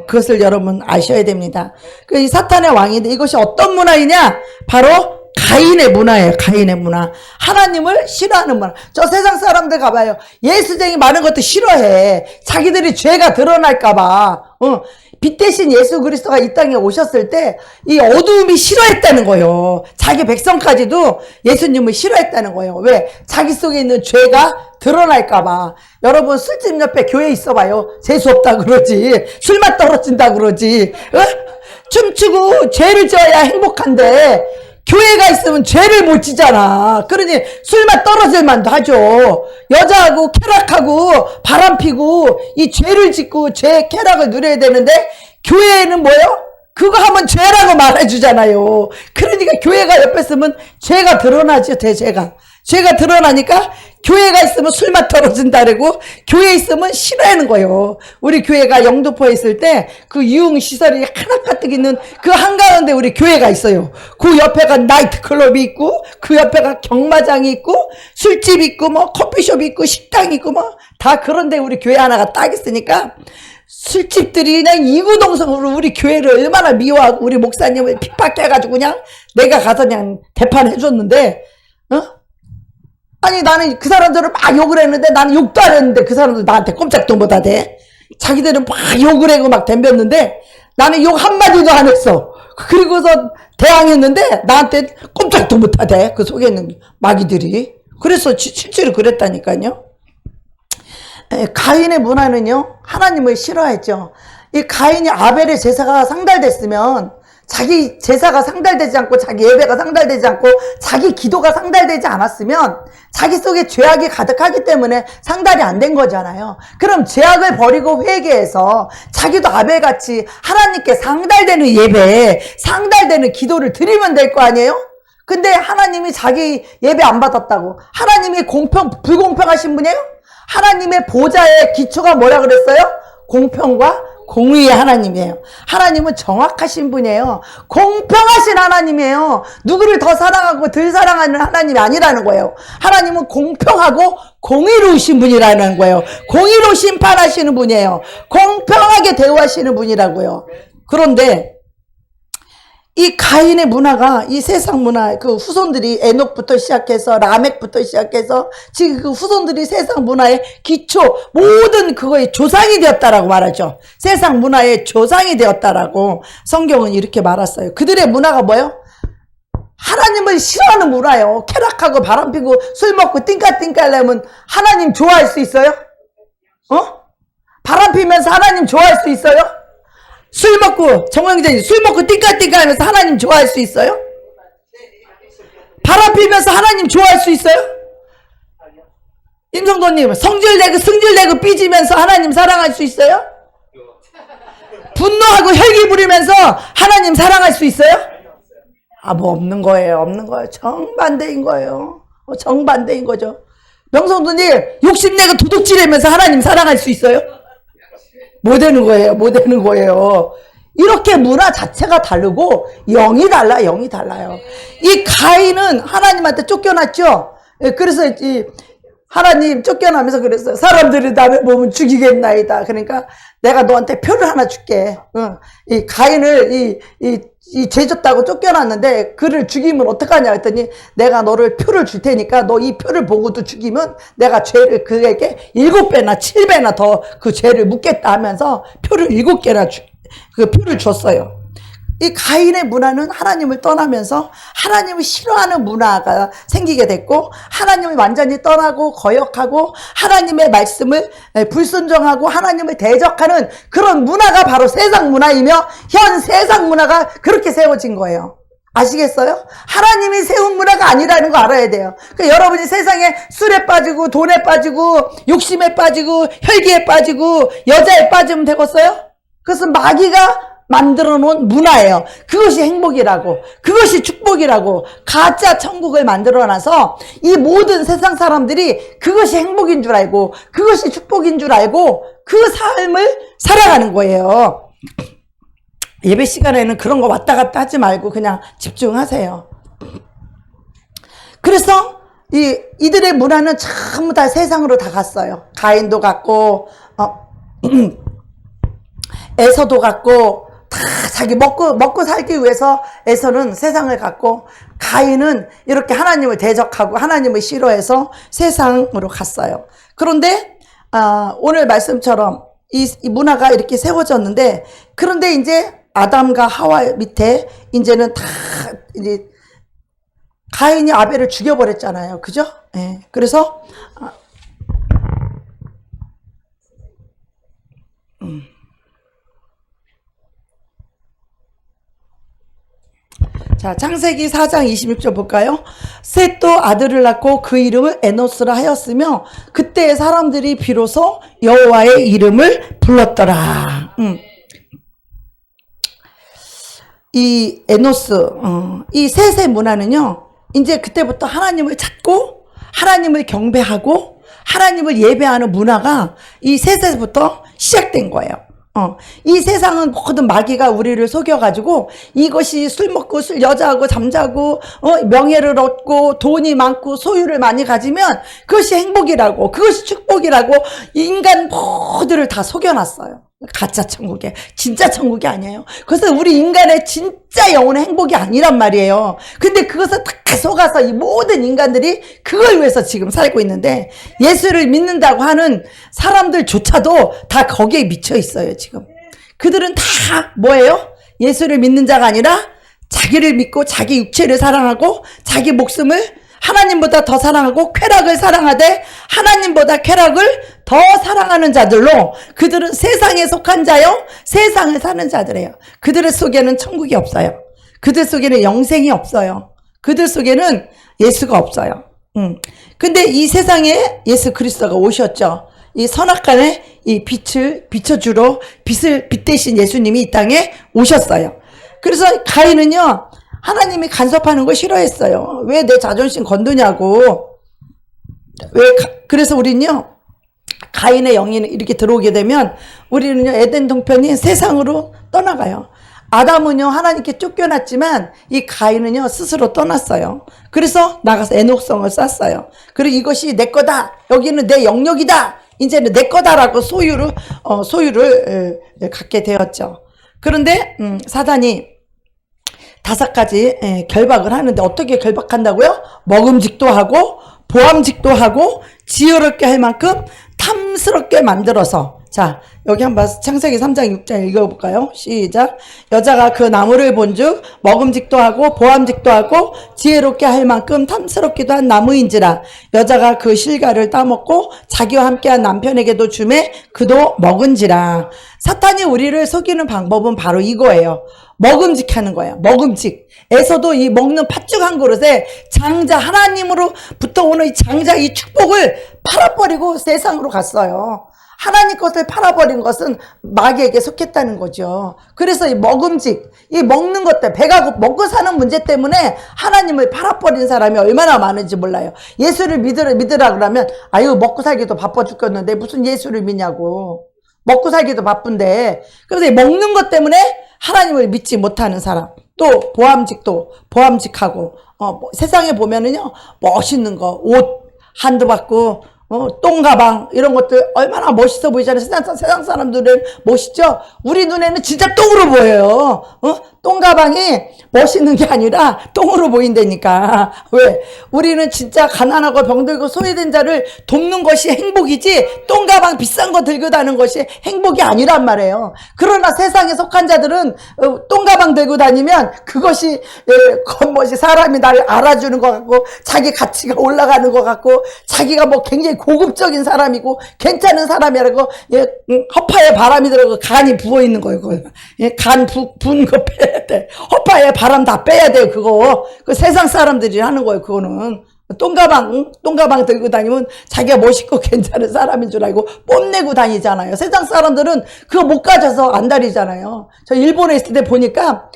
그것을 여러분 아셔야 됩니다. 이 사탄의 왕인데 이것이 어떤 문화이냐? 바로 가인의 문화예요. 가인의 문화. 하나님을 싫어하는 문화. 저 세상 사람들 가봐요. 예수쟁이 많은 것도 싫어해. 자기들이 죄가 드러날까봐. 빛 대신 예수 그리스도가 이 땅에 오셨을 때 이 어두움이 싫어했다는 거예요. 자기 백성까지도 예수님을 싫어했다는 거예요. 왜? 자기 속에 있는 죄가 드러날까봐. 여러분 술집 옆에 교회 있어봐요. 재수없다 그러지. 술맛 떨어진다 그러지. 춤추고 죄를 지어야 행복한데 교회가 있으면 죄를 못 지잖아. 그러니 술맛 떨어질 만도 하죠. 여자하고 쾌락하고 바람피고 이 죄를 짓고 죄의 쾌락을 누려야 되는데 교회에는 뭐예요? 그거 하면 죄라고 말해주잖아요. 그러니까 교회가 옆에 있으면 죄가 드러나죠. 죄가 드러나니까 교회가 있으면 술맛 떨어진다 그러고 교회에 있으면 싫어하는 거예요. 우리 교회가 영등포에 있을 때 그 유흥시설이 하나가득 있는 그 한가운데 우리 교회가 있어요. 그 옆에가 나이트클럽이 있고 그 옆에가 경마장이 있고 술집 있고 뭐 커피숍 있고 식당 있고 뭐 다 그런데 우리 교회 하나가 딱 있으니까 술집들이 그냥 이구동성으로 우리 교회를 얼마나 미워하고 우리 목사님을 핍박해가지고 그냥 내가 가서 그냥 대판해줬는데 아니 나는 그 사람들을 막 욕을 했는데 나는 욕도 안 했는데 그 사람들 나한테 꼼짝도 못 하대. 자기들은 막 욕을 하고 막 덤볐는데 나는 욕 한마디도 안 했어. 그리고서 대항했는데 나한테 꼼짝도 못 하대. 그 속에 있는 마귀들이. 그래서 실제로 그랬다니까요. 가인의 문화는요 하나님을 싫어했죠. 이 가인이 아벨의 제사가 상달됐으면 자기 제사가 상달되지 않고 자기 예배가 상달되지 않고 자기 기도가 상달되지 않았으면 자기 속에 죄악이 가득하기 때문에 상달이 안 된 거잖아요. 그럼 죄악을 버리고 회개해서 자기도 아벨같이 하나님께 상달되는 예배, 상달되는 기도를 드리면 될 거 아니에요? 근데 하나님이 자기 예배 안 받았다고 하나님이 불공평하신 분이에요? 하나님의 보좌의 기초가 뭐라 그랬어요? 공평과 공의의 하나님이에요. 하나님은 정확하신 분이에요. 공평하신 하나님이에요. 누구를 더 사랑하고 덜 사랑하는 하나님이 아니라는 거예요. 하나님은 공평하고 공의로우신 분이라는 거예요. 공의로 심판하시는 분이에요. 공평하게 대우하시는 분이라고요. 그런데 이 가인의 문화가 이 세상 문화 그 후손들이 에녹부터 시작해서 라멕부터 시작해서 지금 그 후손들이 세상 문화의 기초 모든 그거의 조상이 되었다라고 말하죠. 세상 문화의 조상이 되었다라고 성경은 이렇게 말했어요. 그들의 문화가 뭐예요? 하나님을 싫어하는 문화예요. 쾌락하고 바람피고 술 먹고 띵까띵까 하려면 하나님 좋아할 수 있어요? 바람피면서 하나님 좋아할 수 있어요? 술 먹고 정황자님 술 먹고 띵까띵까 하면서 하나님 좋아할 수 있어요? 바람 피면서 하나님 좋아할 수 있어요? 임성도님 성질내고 승질내고 삐지면서 하나님 사랑할 수 있어요? 분노하고 혈기 부리면서 하나님 사랑할 수 있어요? 뭐 없는 거예요. 정반대인 거예요. 정반대인 거죠. 명성도님 욕심내고 도둑질하면서 하나님 사랑할 수 있어요? 못 되는 거예요. 이렇게 문화 자체가 다르고 영이 달라요. 이 가인은 하나님한테 쫓겨났죠. 그래서 하나님 쫓겨나면서 그랬어요. 사람들이 남의 몸은 죽이겠나이다. 그러니까 내가 너한테 표를 하나 줄게. 이 가인을 이 죄졌다고 쫓겨났는데 그를 죽이면 어떡하냐 했더니 내가 너를 표를 줄 테니까 너 이 표를 보고도 죽이면 내가 죄를 그에게 7배나 7배나 더 그 죄를 묻겠다 하면서 표를 7개나 그 표를 줬어요. 이 가인의 문화는 하나님을 떠나면서 하나님을 싫어하는 문화가 생기게 됐고 하나님을 완전히 떠나고 거역하고 하나님의 말씀을 불순종하고 하나님을 대적하는 그런 문화가 바로 세상 문화이며 현 세상 문화가 그렇게 세워진 거예요. 아시겠어요? 하나님이 세운 문화가 아니라는 거 알아야 돼요. 그러니까 여러분이 세상에 술에 빠지고 돈에 빠지고 욕심에 빠지고 혈기에 빠지고 여자에 빠지면 되겠어요? 그것은 마귀가 만들어 놓은 문화예요. 그것이 행복이라고, 그것이 축복이라고 가짜 천국을 만들어 놔서 이 모든 세상 사람들이 그것이 행복인 줄 알고 그것이 축복인 줄 알고 그 삶을 살아가는 거예요. 예배 시간에는 그런 거 왔다 갔다 하지 말고 그냥 집중하세요. 그래서 이들의 문화는 전부 다 세상으로 다 갔어요. 가인도 갔고 에서도 갔고, 다 자기 먹고 살기 위해서 에서는 세상을 갔고, 가인은 이렇게 하나님을 대적하고 하나님을 싫어해서 세상으로 갔어요. 그런데 오늘 말씀처럼 이 문화가 이렇게 세워졌는데, 그런데 이제 아담과 하와 밑에 이제는 다 이제 가인이 아벨을 죽여버렸잖아요. 그죠? 예. 그래서 자, 창세기 4장 26절 볼까요? 셋도 아들을 낳고 그 이름을 에노스라 하였으며 그때 사람들이 비로소 여호와의 이름을 불렀더라. 이 에노스, 이 셋의 문화는요, 이제 그때부터 하나님을 찾고 하나님을 경배하고 하나님을 예배하는 문화가 이 셋에서부터 시작된 거예요. 이 세상은 모든 마귀가 우리를 속여가지고 이것이 술 먹고 여자하고 잠자고 명예를 얻고 돈이 많고 소유를 많이 가지면 그것이 행복이라고, 그것이 축복이라고 인간 모두를 다 속여놨어요. 가짜 천국에, 진짜 천국이 아니에요. 그것은 우리 인간의 진짜 영혼의 행복이 아니란 말이에요. 근데 그것을 다 속아서 이 모든 인간들이 그걸 위해서 지금 살고 있는데, 예수를 믿는다고 하는 사람들조차도 다 거기에 미쳐 있어요, 지금. 그들은 다 뭐예요? 예수를 믿는 자가 아니라 자기를 믿고 자기 육체를 사랑하고 자기 목숨을 하나님보다 더 사랑하고 쾌락을 사랑하되 하나님보다 쾌락을 더 사랑하는 자들로, 그들은 세상에 속한 자요, 세상을 사는 자들이에요. 그들 속에는 천국이 없어요. 그들 속에는 영생이 없어요. 그들 속에는 예수가 없어요. 근데 이 세상에 예수 그리스도가 오셨죠. 이 선악간에 이 빛을 비춰주러 빛 대신 예수님이 이 땅에 오셨어요. 그래서 가인은요, 하나님이 간섭하는 거 싫어했어요. 왜 내 자존심 건드냐고. 그래서 우리는요, 가인의 영이 이렇게 들어오게 되면 우리는요, 에덴 동편인 세상으로 떠나가요. 아담은요, 하나님께 쫓겨났지만 이 가인은요, 스스로 떠났어요. 그래서 나가서 애녹성을 쌌어요. 그리고 이것이 내 거다, 여기는 내 영역이다, 이제는 내 거다라고 소유를 갖게 되었죠. 그런데 사단이 5가지 결박을 하는데, 어떻게 결박한다고요? 먹음직도 하고 보암직도 하고 지혜롭게 할 만큼 탐스럽게 만들어서. 자, 여기 한번 창세기 3장 6절 읽어볼까요? 시작. 여자가 그 나무를 본즉 먹음직도 하고 보암직도 하고 지혜롭게 할 만큼 탐스럽기도 한 나무인지라. 여자가 그 실과를 따먹고 자기와 함께한 남편에게도 주매 그도 먹은지라. 사탄이 우리를 속이는 방법은 바로 이거예요. 먹음직하는 거예요. 먹음직에서도 이 먹는 팥죽 한 그릇에 장자, 하나님으로부터 오는 이 장자, 이 축복을 팔아버리고 세상으로 갔어요. 하나님 것을 팔아버린 것은 마귀에게 속했다는 거죠. 그래서 이 먹음직, 이 먹는 것 때문에, 배가 먹고 사는 문제 때문에 하나님을 팔아버린 사람이 얼마나 많은지 몰라요. 예수를 믿으라 그러면, 아유, 먹고 살기도 바빠 죽겠는데 무슨 예수를 믿냐고. 먹고 살기도 바쁜데. 그래서 이 먹는 것 때문에 하나님을 믿지 못하는 사람. 또 보암직하고 세상에 보면은요, 멋있는 거, 옷 한두 받고 똥가방 이런 것들 얼마나 멋있어 보이잖아요. 세상 사람들은 멋있죠? 우리 눈에는 진짜 똥으로 보여요. 똥가방이 멋있는 게 아니라 똥으로 보인다니까. 왜? 우리는 진짜 가난하고 병들고 소외된 자를 돕는 것이 행복이지, 똥가방 비싼 거 들고 다니는 것이 행복이 아니란 말이에요. 그러나 세상에 속한 자들은 똥가방 들고 다니면 그것이 겉멋이 사람이 나를 알아주는 것 같고, 자기 가치가 올라가는 것 같고, 자기가 뭐 굉장히 고급적인 사람이고 괜찮은 사람이라고, 허파에 바람이 들어가고 간이 부어있는 거예요. 간 부은 거 빼야 돼. 허파에 바람 다 빼야 돼요. 그거 그 세상 사람들이 하는 거예요. 그거는 똥가방 들고 다니면 자기가 멋있고 괜찮은 사람인 줄 알고 뽐내고 다니잖아요. 세상 사람들은 그거 못 가져서 안 다니잖아요. 저 일본에 있을 때 보니까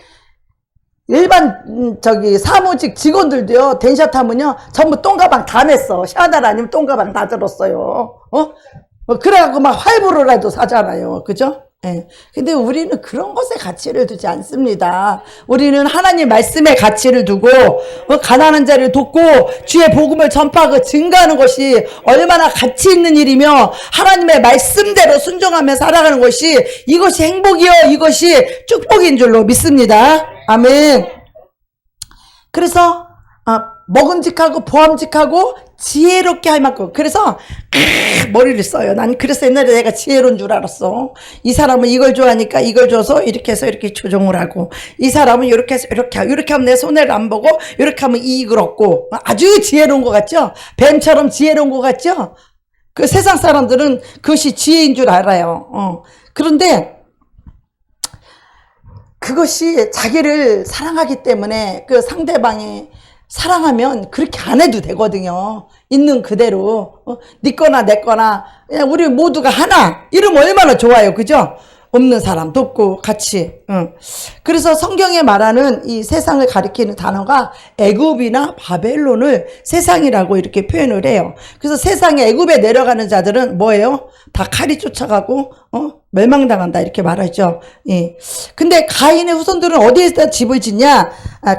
일반 사무직 직원들도요,電車 타면요 전부 똥가방 다 냈어. 샤넬 아니면 똥가방 다 들었어요. 그래갖고 막 할부로라도 사잖아요. 그죠? 예. 근데 우리는 그런 것에 가치를 두지 않습니다. 우리는 하나님 말씀에 가치를 두고, 가난한 자를 돕고, 주의 복음을 전파하고 증가하는 것이 얼마나 가치 있는 일이며, 하나님의 말씀대로 순종하며 살아가는 것이, 이것이 행복이요, 이것이 축복인 줄로 믿습니다. 아멘. 그래서, 먹음직하고 보암직하고 지혜롭게 할 만큼. 그래서 머리를 써요. 난 그래서 옛날에 내가 지혜로운 줄 알았어. 이 사람은 이걸 좋아하니까 이걸 줘서 이렇게 해서 이렇게 조정을 하고, 이 사람은 이렇게 해서 이렇게 하고, 이렇게 하면 내 손해를 안 보고 이렇게 하면 이익을 얻고. 아주 지혜로운 것 같죠? 뱀처럼 지혜로운 것 같죠? 그 세상 사람들은 그것이 지혜인 줄 알아요. 그런데 그것이 자기를 사랑하기 때문에 그 상대방이 사랑하면 그렇게 안 해도 되거든요. 있는 그대로. 네 거나 내 거나 그냥 우리 모두가 하나. 이러면 얼마나 좋아요. 그죠? 없는 사람 돕고 같이. 그래서 성경에 말하는 이 세상을 가리키는 단어가 애굽이나 바벨론을 세상이라고 이렇게 표현을 해요. 그래서 세상에 애굽에 내려가는 자들은 뭐예요? 다 칼이 쫓아가고 멸망당한다 이렇게 말하죠. 예. 근데 가인의 후손들은 어디에다 집을 짓냐?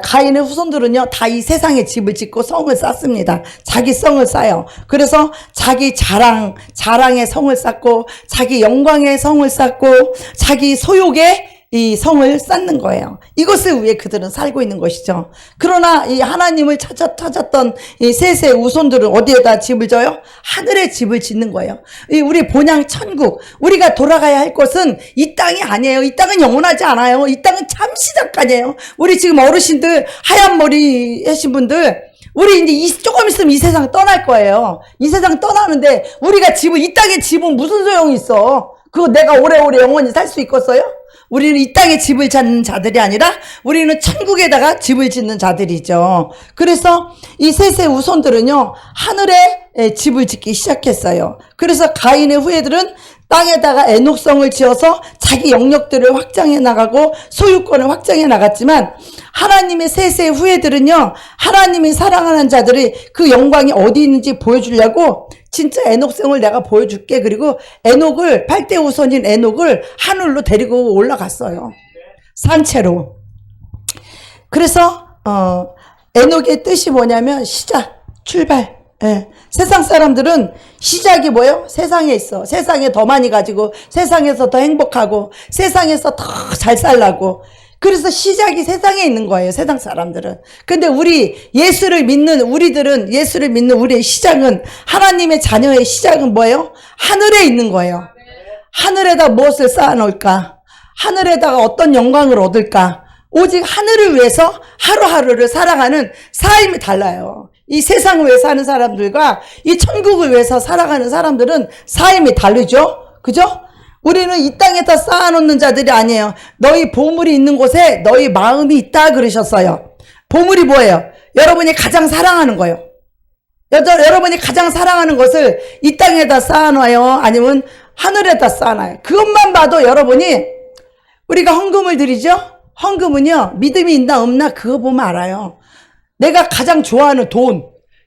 가인의 후손들은요 다 이 세상에 집을 짓고 성을 쌓습니다. 자기 성을 쌓아요. 그래서 자기 자랑의 성을 쌓고, 자기 영광의 성을 쌓고, 자기 소욕의 이 성을 쌓는 거예요. 이것을 위해 그들은 살고 있는 것이죠. 그러나 이 하나님을 찾았던 이 셋의 우손들은 어디에다 집을 져요? 하늘에 집을 짓는 거예요. 이 우리 본향 천국, 우리가 돌아가야 할 곳은 이 땅이 아니에요. 이 땅은 영원하지 않아요. 이 땅은 잠시 잠깐이에요. 우리 지금 어르신들, 하얀 머리 하신 분들, 우리 이제 조금 있으면 이 세상 떠날 거예요. 이 세상 떠나는데 우리가 이 땅에 집은 무슨 소용이 있어? 그거 내가 오래오래 영원히 살 수 있겠어요? 우리는 이 땅에 집을 짓는 자들이 아니라 우리는 천국에다가 집을 짓는 자들이죠. 그래서 이 셋의 우손들은요 하늘에 집을 짓기 시작했어요. 그래서 가인의 후예들은 땅에다가 애녹성을 지어서 자기 영역들을 확장해 나가고 소유권을 확장해 나갔지만, 하나님의 셋의 후예들은요 하나님이 사랑하는 자들이 그 영광이 어디 있는지 보여주려고 진짜 에녹성을 내가 보여줄게. 그리고 에녹을 8대 우선인 에녹을 하늘로 데리고 올라갔어요. 산채로. 그래서 에녹의 뜻이 뭐냐면 시작, 출발. 예. 세상 사람들은 시작이 뭐예요? 세상에 있어. 세상에 더 많이 가지고, 세상에서 더 행복하고, 세상에서 더 잘 살라고. 그래서 시작이 세상에 있는 거예요, 세상 사람들은. 근데 예수를 믿는 우리의 시작은, 하나님의 자녀의 시작은 뭐예요? 하늘에 있는 거예요. 하늘에다 무엇을 쌓아놓을까? 하늘에다가 어떤 영광을 얻을까? 오직 하늘을 위해서 하루하루를 살아가는 삶이 달라요. 이 세상을 위해 사는 사람들과 이 천국을 위해서 살아가는 사람들은 삶이 다르죠? 그죠? 우리는 이 땅에다 쌓아놓는 자들이 아니에요. 너희 보물이 있는 곳에 너희 마음이 있다 그러셨어요. 보물이 뭐예요? 여러분이 가장 사랑하는 거예요. 여러분이 가장 사랑하는 것을 이 땅에다 쌓아놔요? 아니면 하늘에다 쌓아놔요? 그것만 봐도 여러분이, 우리가 헌금을 드리죠? 헌금은요 믿음이 있나 없나 그거 보면 알아요. 내가 가장 좋아하는 돈,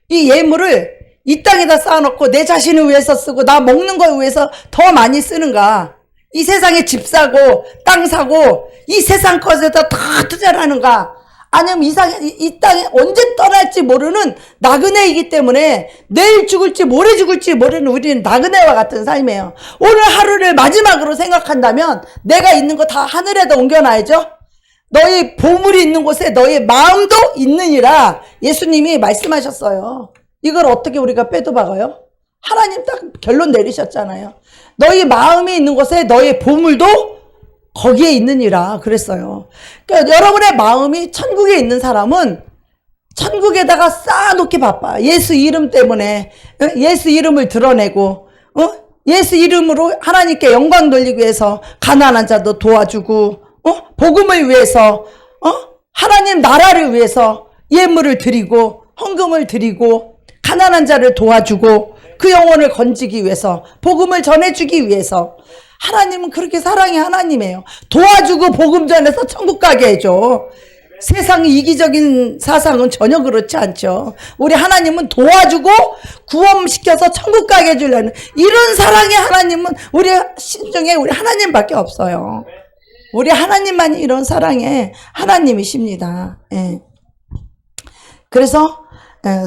이 예물을 이 땅에다 쌓아놓고 내 자신을 위해서 쓰고 나 먹는 걸 위해서 더 많이 쓰는가? 이 세상에 집 사고 땅 사고 이 세상 것에다 다 투자를 하는가? 아니면 이 땅에 언제 떠날지 모르는 나그네이기 때문에 내일 죽을지 모레 죽을지 모르는 우리는 나그네와 같은 삶이에요. 오늘 하루를 마지막으로 생각한다면 내가 있는 거 다 하늘에다 옮겨놔야죠. 너희 보물이 있는 곳에 너희 마음도 있느니라 예수님이 말씀하셨어요. 이걸 어떻게 우리가 빼도 박아요? 하나님 딱 결론 내리셨잖아요. 너희 마음이 있는 곳에 너희 보물도 거기에 있느니라 그랬어요. 그러니까 여러분의 마음이 천국에 있는 사람은 천국에다가 쌓아놓기 바빠. 예수 이름 때문에, 예수 이름을 드러내고, 예수 이름으로 하나님께 영광 돌리기 위해서 가난한 자도 도와주고, 복음을 위해서, 하나님 나라를 위해서 예물을 드리고, 헌금을 드리고, 가난한 자를 도와주고, 그 영혼을 건지기 위해서, 복음을 전해주기 위해서. 하나님은 그렇게 사랑의 하나님이에요. 도와주고 복음 전해서 천국 가게 해줘. 세상의 이기적인 사상은 전혀 그렇지 않죠. 우리 하나님은 도와주고 구원시켜서 천국 가게 해주려는 이런 사랑의 하나님은 우리 신중에 우리 하나님밖에 없어요. 우리 하나님만이 이런 사랑의 하나님이십니다. 예. 그래서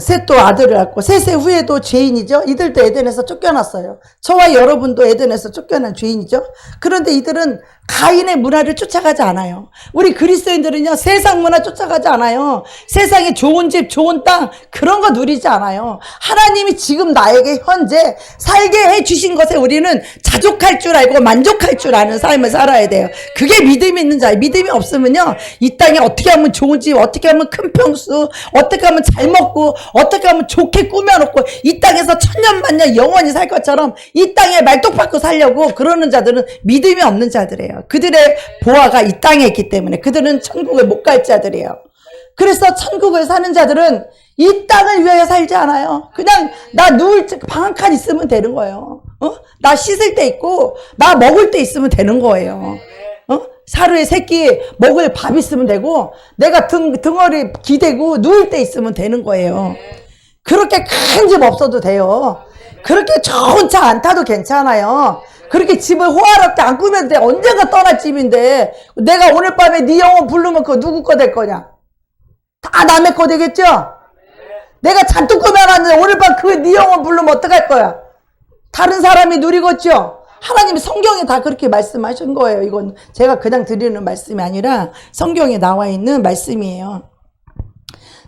셋도 아들을 낳고 셋의 후에도 죄인이죠. 이들도 에덴에서 쫓겨났어요. 저와 여러분도 에덴에서 쫓겨난 죄인이죠. 그런데 이들은 가인의 문화를 쫓아가지 않아요. 우리 그리스도인들은요, 세상 문화 쫓아가지 않아요. 세상에 좋은 집, 좋은 땅 그런 거 누리지 않아요. 하나님이 지금 나에게 현재 살게 해주신 것에 우리는 자족할 줄 알고 만족할 줄 아는 삶을 살아야 돼요. 그게 믿음이 있는 자예요. 믿음이 없으면요, 이 땅에 어떻게 하면 좋은 집, 어떻게 하면 큰 평수, 어떻게 하면 잘 먹고, 어떻게 하면 좋게 꾸며놓고 이 땅에서 천년만년 영원히 살 것처럼 이 땅에 말뚝박고 살려고 그러는 자들은 믿음이 없는 자들이에요. 그들의 보화가 이 땅에 있기 때문에 그들은 천국을 못 갈 자들이에요. 그래서 천국을 사는 자들은 이 땅을 위하여 살지 않아요. 그냥 나 누울 방 한 칸 있으면 되는 거예요. 나 씻을 때 있고 나 먹을 때 있으면 되는 거예요. 하루에 세 끼 먹을 밥 있으면 되고 내가 등어리 기대고 누울 때 있으면 되는 거예요. 그렇게 큰 집 없어도 돼요. 그렇게 좋은 차 안 타도 괜찮아요. 그렇게 집을 호화롭게 안 꾸며도 돼. 언젠가 떠날 집인데 내가 오늘 밤에 네 영혼 부르면 그거 누구 거 될 거냐? 다 남의 거 되겠죠? 내가 잔뜩 꾸며놨는데 오늘 밤 그 네 영혼 부르면 어떡할 거야? 다른 사람이 누리겠죠? 하나님이 성경에 다 그렇게 말씀하신 거예요. 이건 제가 그냥 드리는 말씀이 아니라 성경에 나와 있는 말씀이에요.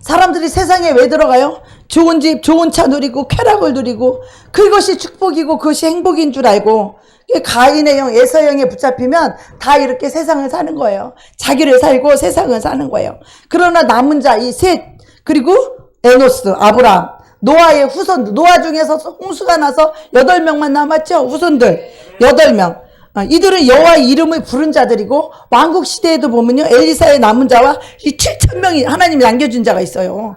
사람들이 세상에 왜 들어가요? 좋은 집, 좋은 차 누리고 쾌락을 누리고 그것이 축복이고 그것이 행복인 줄 알고 가인의 영, 에서의 영에 붙잡히면 다 이렇게 세상을 사는 거예요. 자기를 살고 세상을 사는 거예요. 그러나 남은 자 이 셋, 그리고 에노스, 아브라함, 노아의 후손들, 노아 중에서 홍수가 나서 8명만 남았죠. 후손들 8명. 이들은 여호와의 이름을 부른 자들이고 왕국 시대에도 보면요, 엘리사의 남은 자와 이 7,000명이 하나님이 남겨준 자가 있어요.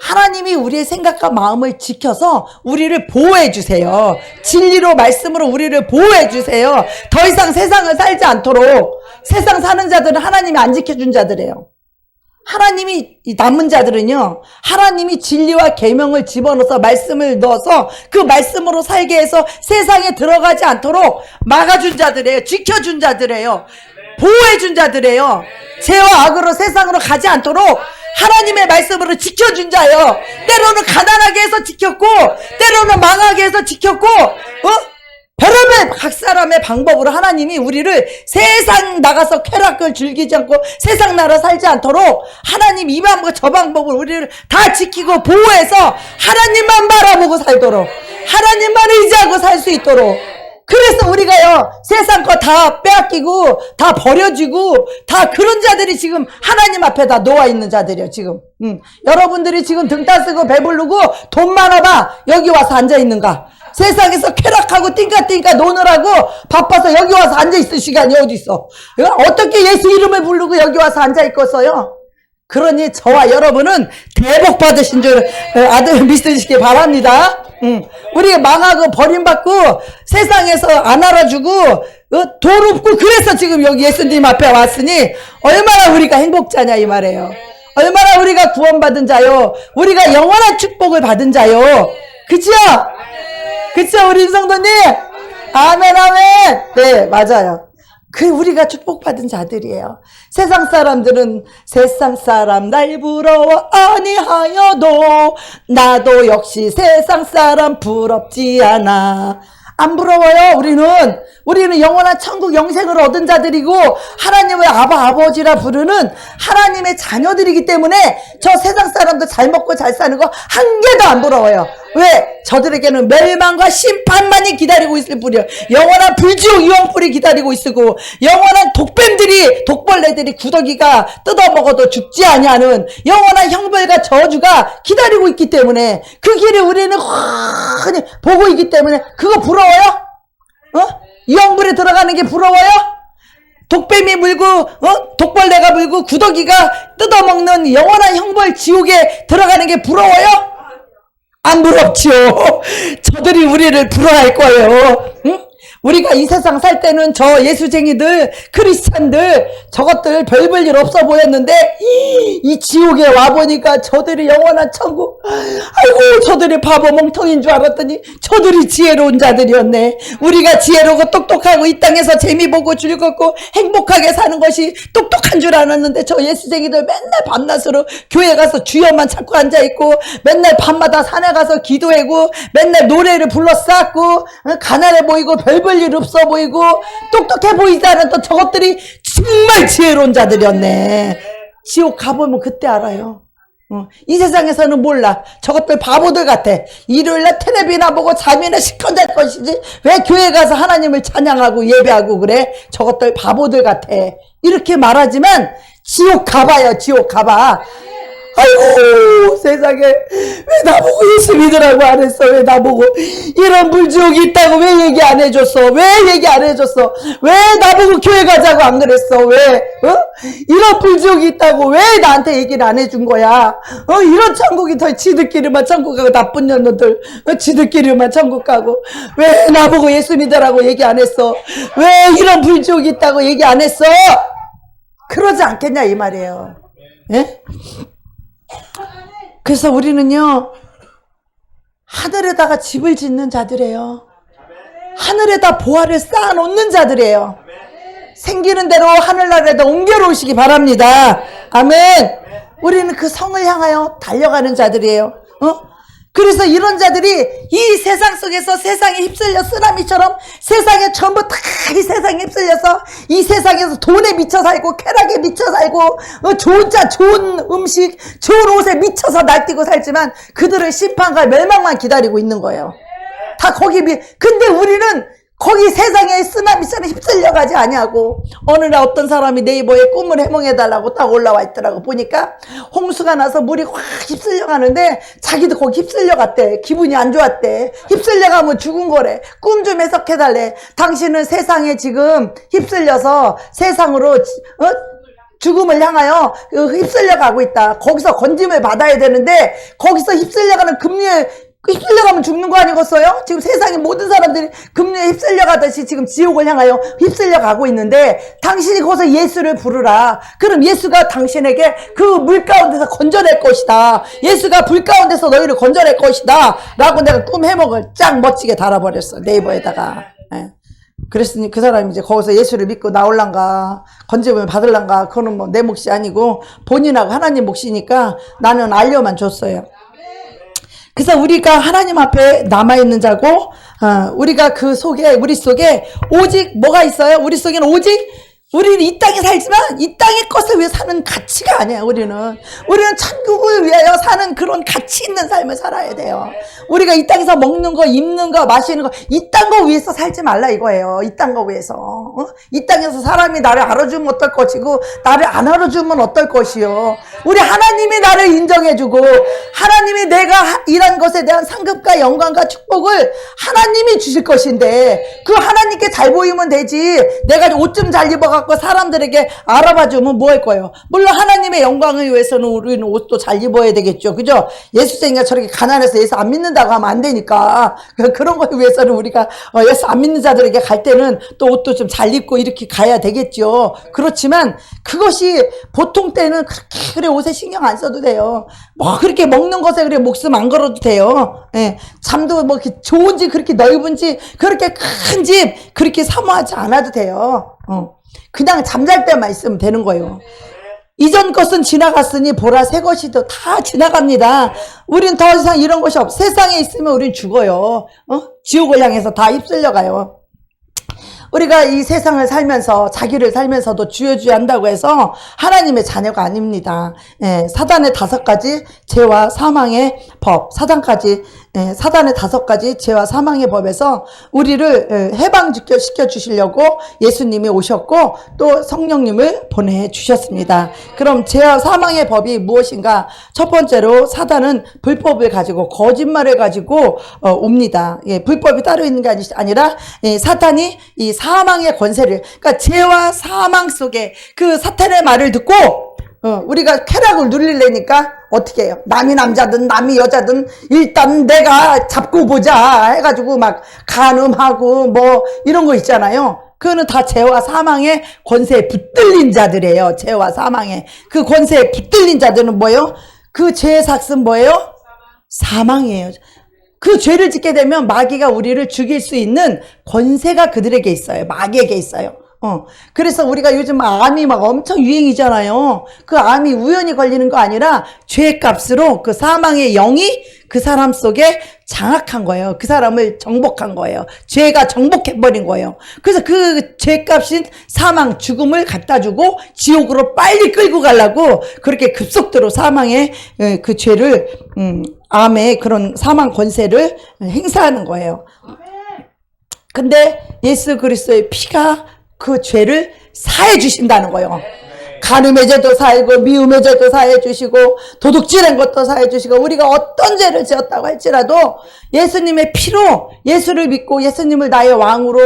하나님이 우리의 생각과 마음을 지켜서 우리를 보호해 주세요. 진리로 말씀으로 우리를 보호해 주세요. 더 이상 세상을 살지 않도록. 세상 사는 자들은 하나님이 안 지켜준 자들이에요. 하나님이 이 남은 자들은요, 하나님이 진리와 계명을 집어넣어서 말씀을 넣어서 그 말씀으로 살게 해서 세상에 들어가지 않도록 막아준 자들이에요. 지켜준 자들이에요. 보호해준 자들이에요. 죄와 악으로 세상으로 가지 않도록 하나님의 말씀으로 지켜준 자예요. 때로는 가난하게 해서 지켰고 때로는 망하게 해서 지켰고 별의별 각 사람의 방법으로 하나님이 우리를 세상 나가서 쾌락을 즐기지 않고 세상 나라 살지 않도록 하나님 이 방법 저 방법으로 우리를 다 지키고 보호해서 하나님만 바라보고 살도록 하나님만 의지하고 살 수 있도록. 그래서 우리가요, 세상 거 다 빼앗기고 다 버려지고 다 그런 자들이 지금 하나님 앞에 다 놓아 있는 자들이에요. 지금 여러분들이 지금 등 따쓰고 배부르고 돈 많아봐 여기 와서 앉아 있는가? 세상에서 쾌락하고 띵까띵까 노느라고 바빠서 여기 와서 앉아 있을 시간이 어디 있어? 어떻게 예수 이름을 부르고 여기 와서 앉아 있겠어요? 그러니 저와 여러분은 대복 받으신 줄 아들 믿으시기 바랍니다. 우리 망하고 버림받고 세상에서 안 알아주고 돈 없고 그래서 지금 여기 예수님 앞에 왔으니 얼마나 우리가 행복자냐 이 말이에요. 얼마나 우리가 구원받은 자요. 우리가 영원한 축복을 받은 자요. 그죠? 그쵸 우리 성도님? 아멘 아멘. 네 맞아요. 우리가 축복받은 자들이에요. 세상 사람들은 세상 사람 날 부러워 아니하여도 나도 역시 세상 사람 부럽지 않아. 안 부러워요. 우리는 영원한 천국 영생을 얻은 자들이고 하나님을 아버지라 부르는 하나님의 자녀들이기 때문에 저 세상 사람도 잘 먹고 잘 사는 거 한 개도 안 부러워요. 왜? 저들에게는 멸망과 심판만이 기다리고 있을 뿐이에요. 영원한 불지옥 유황불이 기다리고 있고 영원한 독벌레들이 구더기가 뜯어먹어도 죽지 아니하는 영원한 형벌과 저주가 기다리고 있기 때문에 그 길을 우리는 흔히 보고 있기 때문에 그거 부러워요? 유황불에 들어가는 게 부러워요? 독뱀이 물고 독벌레가 물고 구더기가 뜯어먹는 영원한 형벌 지옥에 들어가는 게 부러워요? 안 부럽지요. 저들이 우리를 부러워할 거예요. 응? 우리가 이 세상 살 때는 저 예수쟁이들, 크리스찬들, 저것들 별 볼 일 없어 보였는데, 이 지옥에 와보니까 저들이 영원한 천국, 아이고, 저들이 바보 멍텅인 줄 알았더니, 저들이 지혜로운 자들이었네. 우리가 지혜롭고 똑똑하고 이 땅에서 재미보고 즐겁고 행복하게 사는 것이 똑똑한 줄 알았는데, 저 예수쟁이들 맨날 밤낮으로 교회 가서 주여만 찾고 앉아있고, 맨날 밤마다 산에 가서 기도하고, 맨날 노래를 불러 쌓고, 가난해 보이고, 별 볼 일 없어 보이고 똑똑해 보이지 않았던 저것들이 정말 지혜로운 자들이었네. 지옥 가보면 그때 알아요. 이 세상에서는 몰라. 저것들 바보들 같아. 일요일날 텔레비나 보고 잠이나 시커될 것이지 왜 교회 가서 하나님을 찬양하고 예배하고 그래? 저것들 바보들 같아. 이렇게 말하지만 지옥 가봐요. 지옥 가봐. 아이고, 세상에 왜 나보고 예수 믿으라고 안 했어? 왜 나보고 이런 불지옥이 있다고 왜 얘기 안 해줬어? 왜 얘기 안 해줬어? 왜 나보고 교회 가자고 안 그랬어? 왜? 이런 불지옥이 있다고 왜 나한테 얘기를 안 해준 거야? 이런 천국이 더 지들끼리만 천국 가고 나쁜 년들 지들끼리만 천국 가고 왜 나보고 예수 믿으라고 얘기 안 했어? 왜 이런 불지옥이 있다고 얘기 안 했어? 그러지 않겠냐 이 말이에요. 예? 그래서 우리는요, 하늘에다가 집을 짓는 자들이에요. 하늘에다 보화를 쌓아놓는 자들이에요. 생기는 대로 하늘나라에다 옮겨놓으시기 바랍니다. 아멘. 우리는 그 성을 향하여 달려가는 자들이에요. 그래서 이런 자들이 이 세상 속에서 세상에 휩쓸려 쓰나미처럼 세상에 전부 다 이 세상에 휩쓸려서 이 세상에서 돈에 미쳐 살고 쾌락에 미쳐 살고 좋은 차 좋은 음식 좋은 옷에 미쳐서 날뛰고 살지만 그들은 심판과 멸망만 기다리고 있는 거예요. 다 거기 근데 우리는 거기 세상에 쓰나미처럼 휩쓸려가지 아니하고 어느 날 어떤 사람이 네이버에 꿈을 해몽해달라고 딱 올라와 있더라고. 보니까 홍수가 나서 물이 확 휩쓸려가는데 자기도 거기 휩쓸려갔대. 기분이 안 좋았대. 휩쓸려가면 죽은 거래. 꿈 좀 해석해달래. 당신은 세상에 지금 휩쓸려서 세상으로 죽음을 향하여 휩쓸려가고 있다. 거기서 건짐을 받아야 되는데 거기서 휩쓸려가는 금리에 휩쓸려가면 죽는 거 아니겠어요? 지금 세상의 모든 사람들이 금리에 휩쓸려가듯이 지금 지옥을 향하여 휩쓸려가고 있는데 당신이 거기서 예수를 부르라. 그럼 예수가 당신에게 그 물 가운데서 건져낼 것이다. 예수가 불 가운데서 너희를 건져낼 것이다. 라고 내가 꿈 해먹을 짱 멋지게 달아버렸어. 네이버에다가. 예. 그랬으니 그 사람이 이제 거기서 예수를 믿고 나올란가 건짐을 받을란가 그거는 뭐 내 몫이 아니고 본인하고 하나님 몫이니까 나는 알려만 줬어요. 그래서 우리가 하나님 앞에 남아있는 자고, 우리가 그 속에, 우리 속에 오직 뭐가 있어요? 우리 속에는 오직 우리는 이 땅에 살지만 이 땅의 것을 위해 사는 가치가 아니야. 우리는 천국을 위하여 사는 그런 가치 있는 삶을 살아야 돼요. 우리가 이 땅에서 먹는 거, 입는 거, 마시는 거 이딴 거 위해서 살지 말라 이거예요. 이딴 거 위해서. 이 땅에서 사람이 나를 알아주면 어떨 것이고 나를 안 알아주면 어떨 것이요. 우리 하나님이 나를 인정해주고 하나님이 내가 일한 것에 대한 상급과 영광과 축복을 하나님이 주실 것인데 그 하나님께 잘 보이면 되지. 내가 옷 좀 잘 입어갖고 사람들에게 알아봐주면 뭐 할 거예요? 물론 하나님의 영광을 위해서는 우리는 옷도 잘 입어야 되겠죠. 그죠? 예수쟁이가 저렇게 가난해서 예수 안 믿는다고 하면 안 되니까 그런 거에 위해서는 우리가 예수 안 믿는 자들에게 갈 때는 또 옷도 좀 잘 입고 이렇게 가야 되겠죠. 그렇지만 그것이 보통 때는 그래 옷에 신경 안 써도 돼요. 뭐 그렇게 먹는 것에 그래 목숨 안 걸어도 돼요. 예. 잠도 뭐 좋은지 그렇게 넓은지 그렇게 큰 집 그렇게 사모하지 않아도 돼요. 그냥 잠잘 때만 있으면 되는 거예요. 이전 것은 지나갔으니 보라 새 것이 다 지나갑니다. 우린 더 이상 이런 것이 없어. 세상에 있으면 우린 죽어요. 지옥을 향해서 다 휩쓸려가요. 우리가 이 세상을 살면서 자기를 살면서도 주여주여 한다고 해서 하나님의 자녀가 아닙니다. 예, 사단의 5가지 죄와 사망의 법, 사단의 5가지 죄와 사망의 법에서 우리를 해방시켜 주시려고 예수님이 오셨고 또 성령님을 보내주셨습니다. 그럼 죄와 사망의 법이 무엇인가? 첫 번째로 사단은 불법을 가지고 거짓말을 가지고 옵니다. 예, 불법이 따로 있는 게 아니라 사탄이 이 사망의 권세를, 그러니까 죄와 사망 속에 그 사탄의 말을 듣고 우리가 쾌락을 누리려니까 어떻게 해요? 남이 남자든 남이 여자든 일단 내가 잡고 보자 해가지고 막 간음하고 뭐 이런 거 있잖아요. 그거는 다 죄와 사망의 권세에 붙들린 자들이에요. 죄와 사망의 그 권세에 붙들린 자들은 뭐예요? 그 죄의 삭은 뭐예요? 사망이에요. 그 죄를 짓게 되면 마귀가 우리를 죽일 수 있는 권세가 그들에게 있어요. 마귀에게 있어요. 그래서 우리가 요즘 암이 막 엄청 유행이잖아요. 그 암이 우연히 걸리는 거 아니라 죄값으로 그 사망의 영이 그 사람 속에 장악한 거예요. 그 사람을 정복한 거예요. 죄가 정복해버린 거예요. 그래서 그 죄값인 사망, 죽음을 갖다 주고 지옥으로 빨리 끌고 가려고 그렇게 급속도로 사망의 그 죄를, 암의 그런 사망 권세를 행사하는 거예요. 근데 예수 그리스도의 피가 그 죄를 사해 주신다는 거예요. 간음의 죄도 사하고 미움의 죄도 사해 주시고 도둑질한 것도 사해 주시고 우리가 어떤 죄를 지었다고 할지라도 예수님의 피로 예수를 믿고 예수님을 나의 왕으로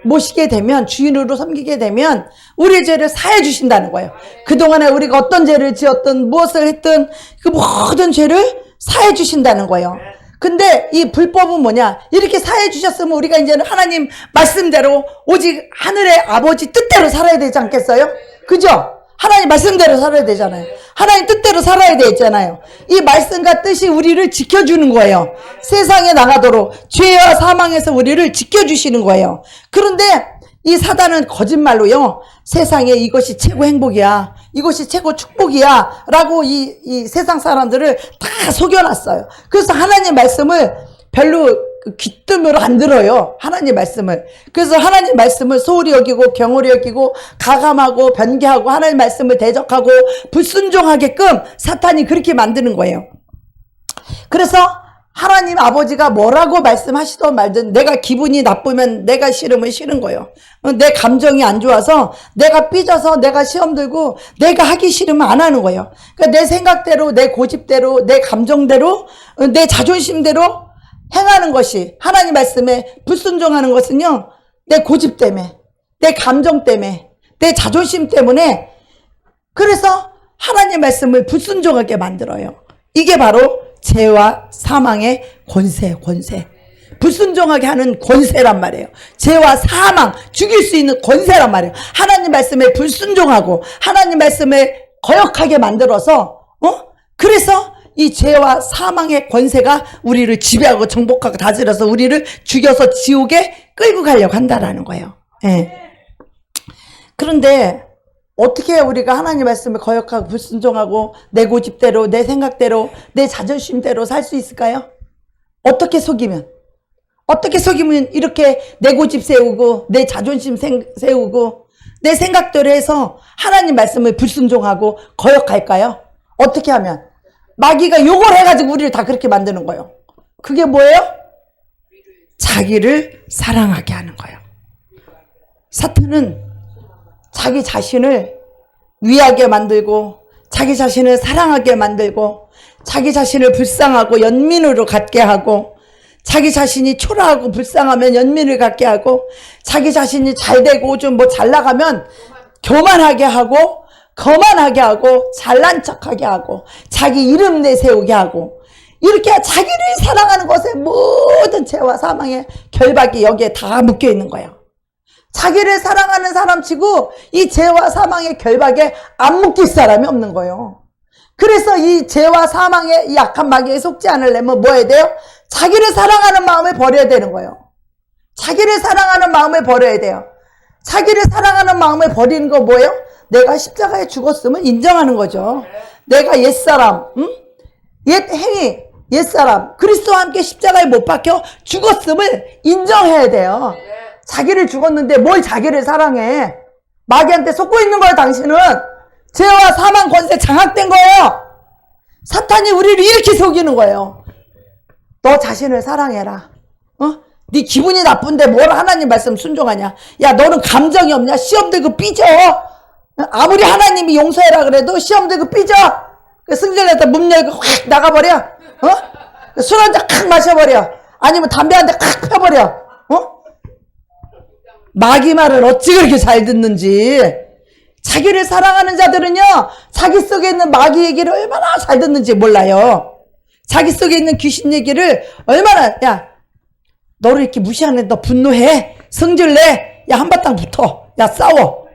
모시게 되면 주인으로 섬기게 되면 우리의 죄를 사해 주신다는 거예요. 그동안에 우리가 어떤 죄를 지었든 무엇을 했든 그 모든 죄를 사해 주신다는 거예요. 근데 이 불법은 뭐냐? 이렇게 사해 주셨으면 우리가 이제는 하나님 말씀대로 오직 하늘의 아버지 뜻대로 살아야 되지 않겠어요? 그죠? 하나님 말씀대로 살아야 되잖아요. 하나님 뜻대로 살아야 되잖아요. 이 말씀과 뜻이 우리를 지켜주는 거예요. 세상에 나가도록 죄와 사망에서 우리를 지켜주시는 거예요. 그런데 이 사단은 거짓말로요. 세상에 이것이 최고 행복이야. 이것이 최고 축복이야. 라고 이 세상 사람들을 다 속여놨어요. 그래서 하나님 말씀을 별로 귀뜸으로 안 들어요. 하나님 말씀을. 그래서 하나님 말씀을 소홀히 여기고 경홀히 여기고 가감하고 변개하고 하나님 말씀을 대적하고 불순종하게끔 사탄이 그렇게 만드는 거예요. 그래서 하나님 아버지가 뭐라고 말씀하시던 말든 내가 기분이 나쁘면 내가 싫으면 싫은 거예요. 내 감정이 안 좋아서 내가 삐져서 내가 시험 들고 내가 하기 싫으면 안 하는 거예요. 그러니까 내 생각대로 내 고집대로 내 감정대로 내 자존심대로 행하는 것이 하나님 말씀에 불순종하는 것은요. 내 고집 때문에 내 감정 때문에 내 자존심 때문에 그래서 하나님 말씀을 불순종하게 만들어요. 이게 바로 죄와 사망의 권세. 불순종하게 하는 권세란 말이에요. 죄와 사망, 죽일 수 있는 권세란 말이에요. 하나님 말씀에 불순종하고 하나님 말씀에 거역하게 만들어서 그래서 이 죄와 사망의 권세가 우리를 지배하고 정복하고 다스려서 우리를 죽여서 지옥에 끌고 가려고 한다라는 거예요. 예. 그런데 어떻게 우리가 하나님 말씀을 거역하고 불순종하고 내 고집대로 내 생각대로 내 자존심대로 살 수 있을까요? 어떻게 속이면 이렇게 내 고집 세우고 내 자존심 세우고 내 생각대로 해서 하나님 말씀을 불순종하고 거역할까요? 어떻게 하면? 마귀가 요걸 해가지고 우리를 다 그렇게 만드는 거예요. 그게 뭐예요? 자기를 사랑하게 하는 거예요. 사탄은 자기 자신을 위하게 만들고 자기 자신을 사랑하게 만들고 자기 자신을 불쌍하고 연민으로 갖게 하고 자기 자신이 초라하고 불쌍하면 연민을 갖게 하고 자기 자신이 잘되고 좀 뭐 잘 나가면 교만하게 하고 거만하게 하고 잘난 척하게 하고 자기 이름 내세우게 하고 이렇게 자기를 사랑하는 것에 모든 죄와 사망의 결박이 여기에 다 묶여 있는 거예요. 자기를 사랑하는 사람치고 이 죄와 사망의 결박에 안 묶일 사람이 없는 거예요. 그래서 이 죄와 사망의 이 악한 마귀에 속지 않으려면 뭐 해야 돼요? 자기를 사랑하는 마음을 버려야 되는 거예요. 자기를 사랑하는 마음을 버려야 돼요. 자기를 사랑하는 마음을 버리는 거 뭐예요? 내가 십자가에 죽었음을 인정하는 거죠. 내가 옛사람, 옛 행위, 옛사람, 그리스도와 함께 십자가에 못 박혀 죽었음을 인정해야 돼요. 자기를 죽었는데 뭘 자기를 사랑해. 마귀한테 속고 있는 거예요, 당신은. 죄와 사망 권세 장악된 거예요. 사탄이 우리를 이렇게 속이는 거예요. 너 자신을 사랑해라. 네 기분이 나쁜데 뭘 하나님 말씀 순종하냐. 야, 너는 감정이 없냐. 시험 들고 삐져. 아무리 하나님이 용서해라 그래도 시험 들고 삐져. 승질내다 문 열고 확 나가버려. 술 한 잔 칵 마셔버려. 아니면 담배 한 대 칵 펴버려. 마귀 말을 어찌 그렇게 잘 듣는지. 자기를 사랑하는 자들은요, 자기 속에 있는 마귀 얘기를 얼마나 잘 듣는지 몰라요. 자기 속에 있는 귀신 얘기를 얼마나, 야, 너를 이렇게 무시하는데 너 분노해? 성질내? 야, 한바탕 붙어. 야, 싸워.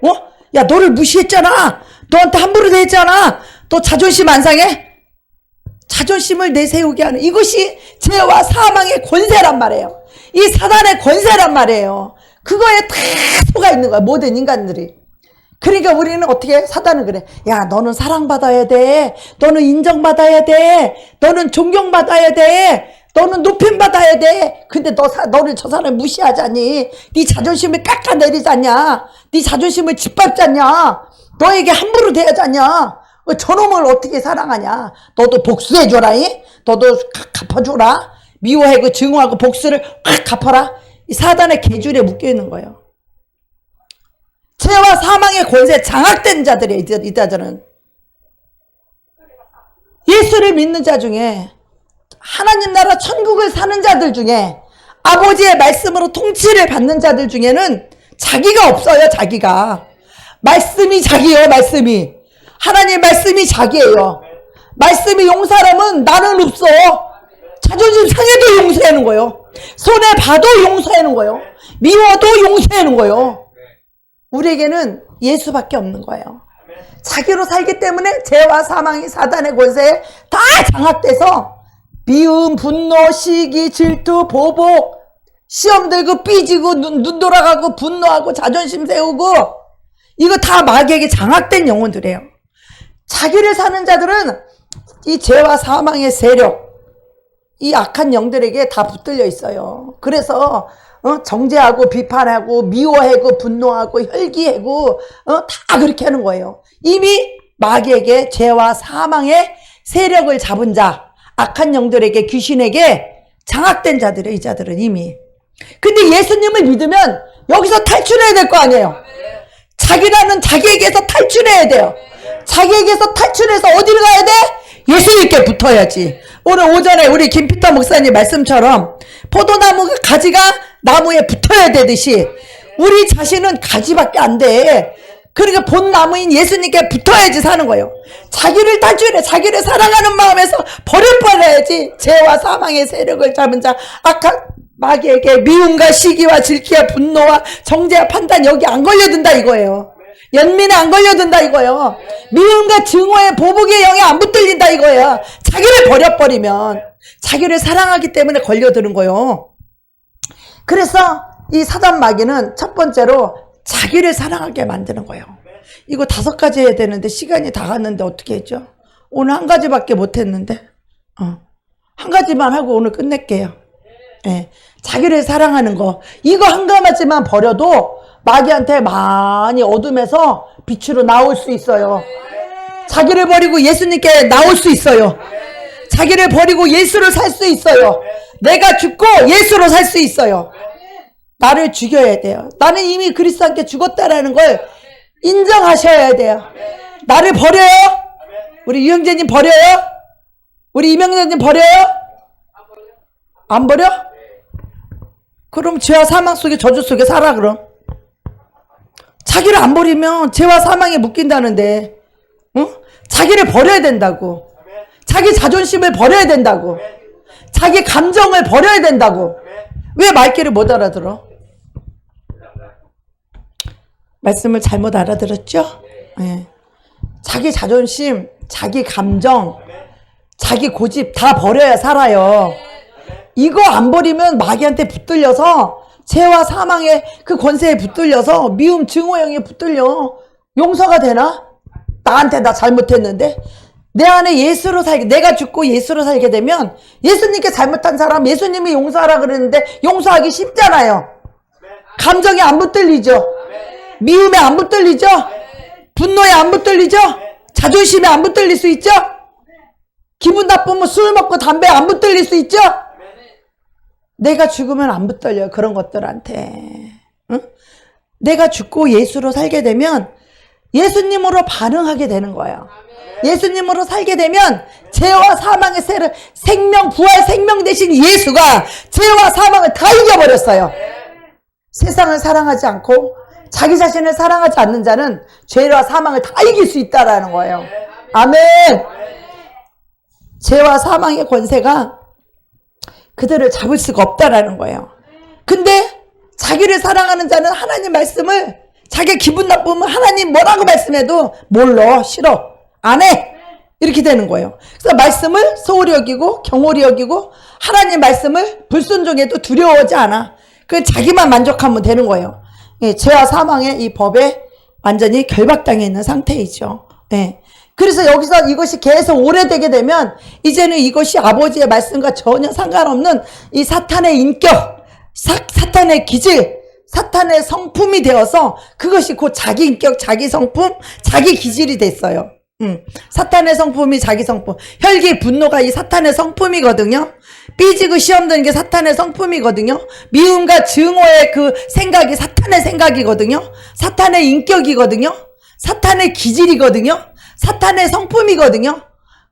야, 너를 무시했잖아. 너한테 함부로 대했잖아. 너 자존심 안 상해? 자존심을 내세우게 하는 이것이 죄와 사망의 권세란 말이에요. 이 사단의 권세란 말이에요. 그거에 다 속아 있는 거야, 모든 인간들이. 그러니까 우리는 어떻게 사단은 그래. 야, 너는 사랑받아야 돼. 너는 인정받아야 돼. 너는 존경받아야 돼. 너는 높임받아야 돼. 근데 너를 저 사람이 무시하자니. 네 자존심을 깎아내리자냐. 네 자존심을 짓밟자냐. 너에게 함부로 대하자냐. 저놈을 어떻게 사랑하냐. 너도 복수해줘라. 너도 갚아줘라. 미워하고 증오하고 복수를 확 갚아라. 이 사단의 계줄에 묶여있는 거예요. 죄와 사망의 권세에 장악된 자들이에요. 이 자들은. 예수를 믿는 자 중에, 하나님 나라 천국을 사는 자들 중에, 아버지의 말씀으로 통치를 받는 자들 중에는 자기가 없어요. 자기가. 말씀이 자기예요. 말씀이. 하나님 말씀이 자기예요. 말씀이 용서하면 나는 없어. 자존심 상해도 용서하는 거예요. 손해 봐도 용서하는 거예요. 미워도 용서하는 거예요. 우리에게는 예수밖에 없는 거예요. 자기로 살기 때문에 죄와 사망이 사단의 권세에 다 장악돼서 미움, 분노, 시기, 질투, 보복, 시험 들고 삐지고 눈 돌아가고 분노하고 자존심 세우고, 이거 다 마귀에게 장악된 영혼들이에요. 자기를 사는 자들은 이 죄와 사망의 세력, 이 악한 영들에게 다 붙들려 있어요. 그래서 정죄하고 비판하고 미워하고 분노하고 혈기하고 다 그렇게 하는 거예요. 이미 마귀에게 죄와 사망의 세력을 잡은 자, 악한 영들에게, 귀신에게 장악된 자들이에요. 이 자들은 이미. 근데 예수님을 믿으면 여기서 탈출해야 될 거 아니에요. 자기라는 자기에게서 탈출해야 돼요. 자기에게서 탈출해서 어디로 가야 돼? 예수님께 붙어야지. 오늘 오전에 우리 김피터 목사님 말씀처럼 포도나무 가지가 나무에 붙어야 되듯이 우리 자신은 가지밖에 안 돼. 그러니까 본 나무인 예수님께 붙어야지 사는 거예요. 자기를 탈출해. 자기를 사랑하는 마음에서 버려버려야지. 죄와 사망의 세력을 잡은 자, 악한 마귀에게 미움과 시기와 질기와 분노와 정죄와 판단 여기 안 걸려든다 이거예요. 연민에 안 걸려든다 이거예요. 미움과 증오의 보복의 영에 안 붙들린다 이거예요. 자기를 버려버리면, 자기를 사랑하기 때문에 걸려드는 거예요. 그래서 이 사단 마귀는 첫 번째로 자기를 사랑하게 만드는 거예요. 이거 5가지 해야 되는데 시간이 다 갔는데 어떻게 했죠? 오늘 1가지밖에 못 했는데 1가지만 하고 오늘 끝낼게요. 네. 자기를 사랑하는 거, 이거 1가지만 버려도 마귀한테 많이 어둠에서 빛으로 나올 수 있어요. 자기를 버리고 예수님께 나올 수 있어요. 자기를 버리고 예수를 살 수 있어요. 내가 죽고 예수로 살 수 있어요. 나를 죽여야 돼요. 나는 이미 그리스도 함께 죽었다라는 걸 인정하셔야 돼요. 나를 버려요? 우리 유영재님 버려요? 우리 이명재님 버려요? 안 버려? 그럼 죄와 사망 속에, 저주 속에 살아. 그럼 자기를 안 버리면 죄와 사망에 묶인다는데, 자기를 버려야 된다고. 자기 자존심을 버려야 된다고. 자기 감정을 버려야 된다고. 왜 말귀를 못 알아들어? 말씀을 잘못 알아들었죠? 네. 자기 자존심, 자기 감정, 자기 고집 다 버려야 살아요. 이거 안 버리면 마귀한테 붙들려서 죄와 사망의 그 권세에 붙들려서 미움, 증오형에 붙들려. 용서가 되나? 나한테 나 잘못했는데 내 안에 예수로 살게, 내가 죽고 예수로 살게 되면, 예수님께 잘못한 사람 예수님이 용서하라 그러는데 용서하기 쉽잖아요. 감정에 안 붙들리죠. 미움에 안 붙들리죠. 분노에 안 붙들리죠. 자존심에 안 붙들릴 수 있죠. 기분 나쁘면 술 먹고 담배 안 붙들릴 수 있죠. 내가 죽으면 안 붙들려요. 그런 것들한테. 응? 내가 죽고 예수로 살게 되면 예수님으로 반응하게 되는 거예요. 예수님으로 살게 되면 죄와 사망의 세를, 생명, 부활, 생명 대신 예수가 죄와 사망을 다 이겨버렸어요. 세상을 사랑하지 않고 자기 자신을 사랑하지 않는 자는 죄와 사망을 다 이길 수 있다라는 거예요. 아멘. 죄와 사망의 권세가 그들을 잡을 수가 없다라는 거예요. 근데 자기를 사랑하는 자는 하나님 말씀을, 자기 기분 나쁘면 하나님 뭐라고 말씀해도 몰라, 싫어, 안 해, 이렇게 되는 거예요. 그래서 말씀을 소홀히 여기고 경홀히 여기고 하나님 말씀을 불순종해도 두려워하지 않아. 그 자기만 만족하면 되는 거예요. 예, 죄와 사망의 이 법에 완전히 결박당해 있는 상태이죠. 예. 그래서 여기서 이것이 계속 오래되게 되면 이제는 이것이 아버지의 말씀과 전혀 상관없는 이 사탄의 인격, 사탄의 기질, 사탄의 성품이 되어서 그것이 곧 자기 인격, 자기 성품, 자기 기질이 됐어요. 사탄의 성품이 자기 성품. 혈기, 분노가 이 사탄의 성품이거든요. 삐지고 시험 드는 게 사탄의 성품이거든요. 미움과 증오의 그 생각이 사탄의 생각이거든요. 사탄의 인격이거든요. 사탄의 기질이거든요. 사탄의 성품이거든요.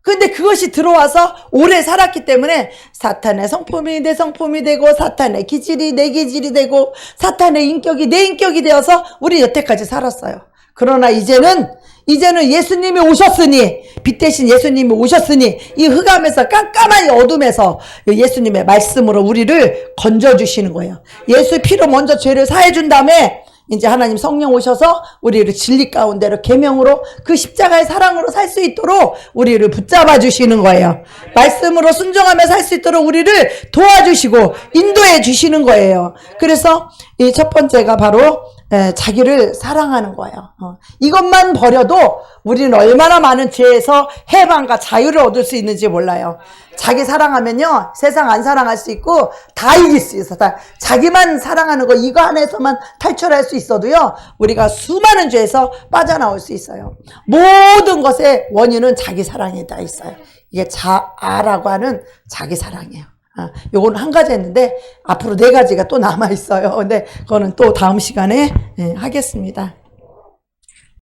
근데 그것이 들어와서 오래 살았기 때문에 사탄의 성품이 내 성품이 되고 사탄의 기질이 내 기질이 되고 사탄의 인격이 내 인격이 되어서 우리 여태까지 살았어요. 그러나 이제는 예수님이 오셨으니, 빛 대신 예수님이 오셨으니 이 흑암에서 깜깜한 어둠에서 예수님의 말씀으로 우리를 건져주시는 거예요. 예수 피로 먼저 죄를 사해준 다음에 이제 하나님 성령 오셔서 우리를 진리 가운데로 계명으로 그 십자가의 사랑으로 살 수 있도록 우리를 붙잡아 주시는 거예요. 말씀으로 순종하며 살 수 있도록 우리를 도와주시고 인도해 주시는 거예요. 그래서 이 첫 번째가 바로 자기를 사랑하는 거예요. 이것만 버려도 우리는 얼마나 많은 죄에서 해방과 자유를 얻을 수 있는지 몰라요. 자기 사랑하면요, 세상 안 사랑할 수 있고 다 이길 수 있어. 다 자기만 사랑하는 거, 이거 안에서만 탈출할 수 있어도요, 우리가 수많은 죄에서 빠져나올 수 있어요. 모든 것의 원인은 자기 사랑에 다 있어요. 이게 자아라고 하는 자기 사랑이에요. 요건 한 가지 했는데 앞으로 4가지가 또 남아 있어요. 근데 그거는 또 다음 시간에 하겠습니다.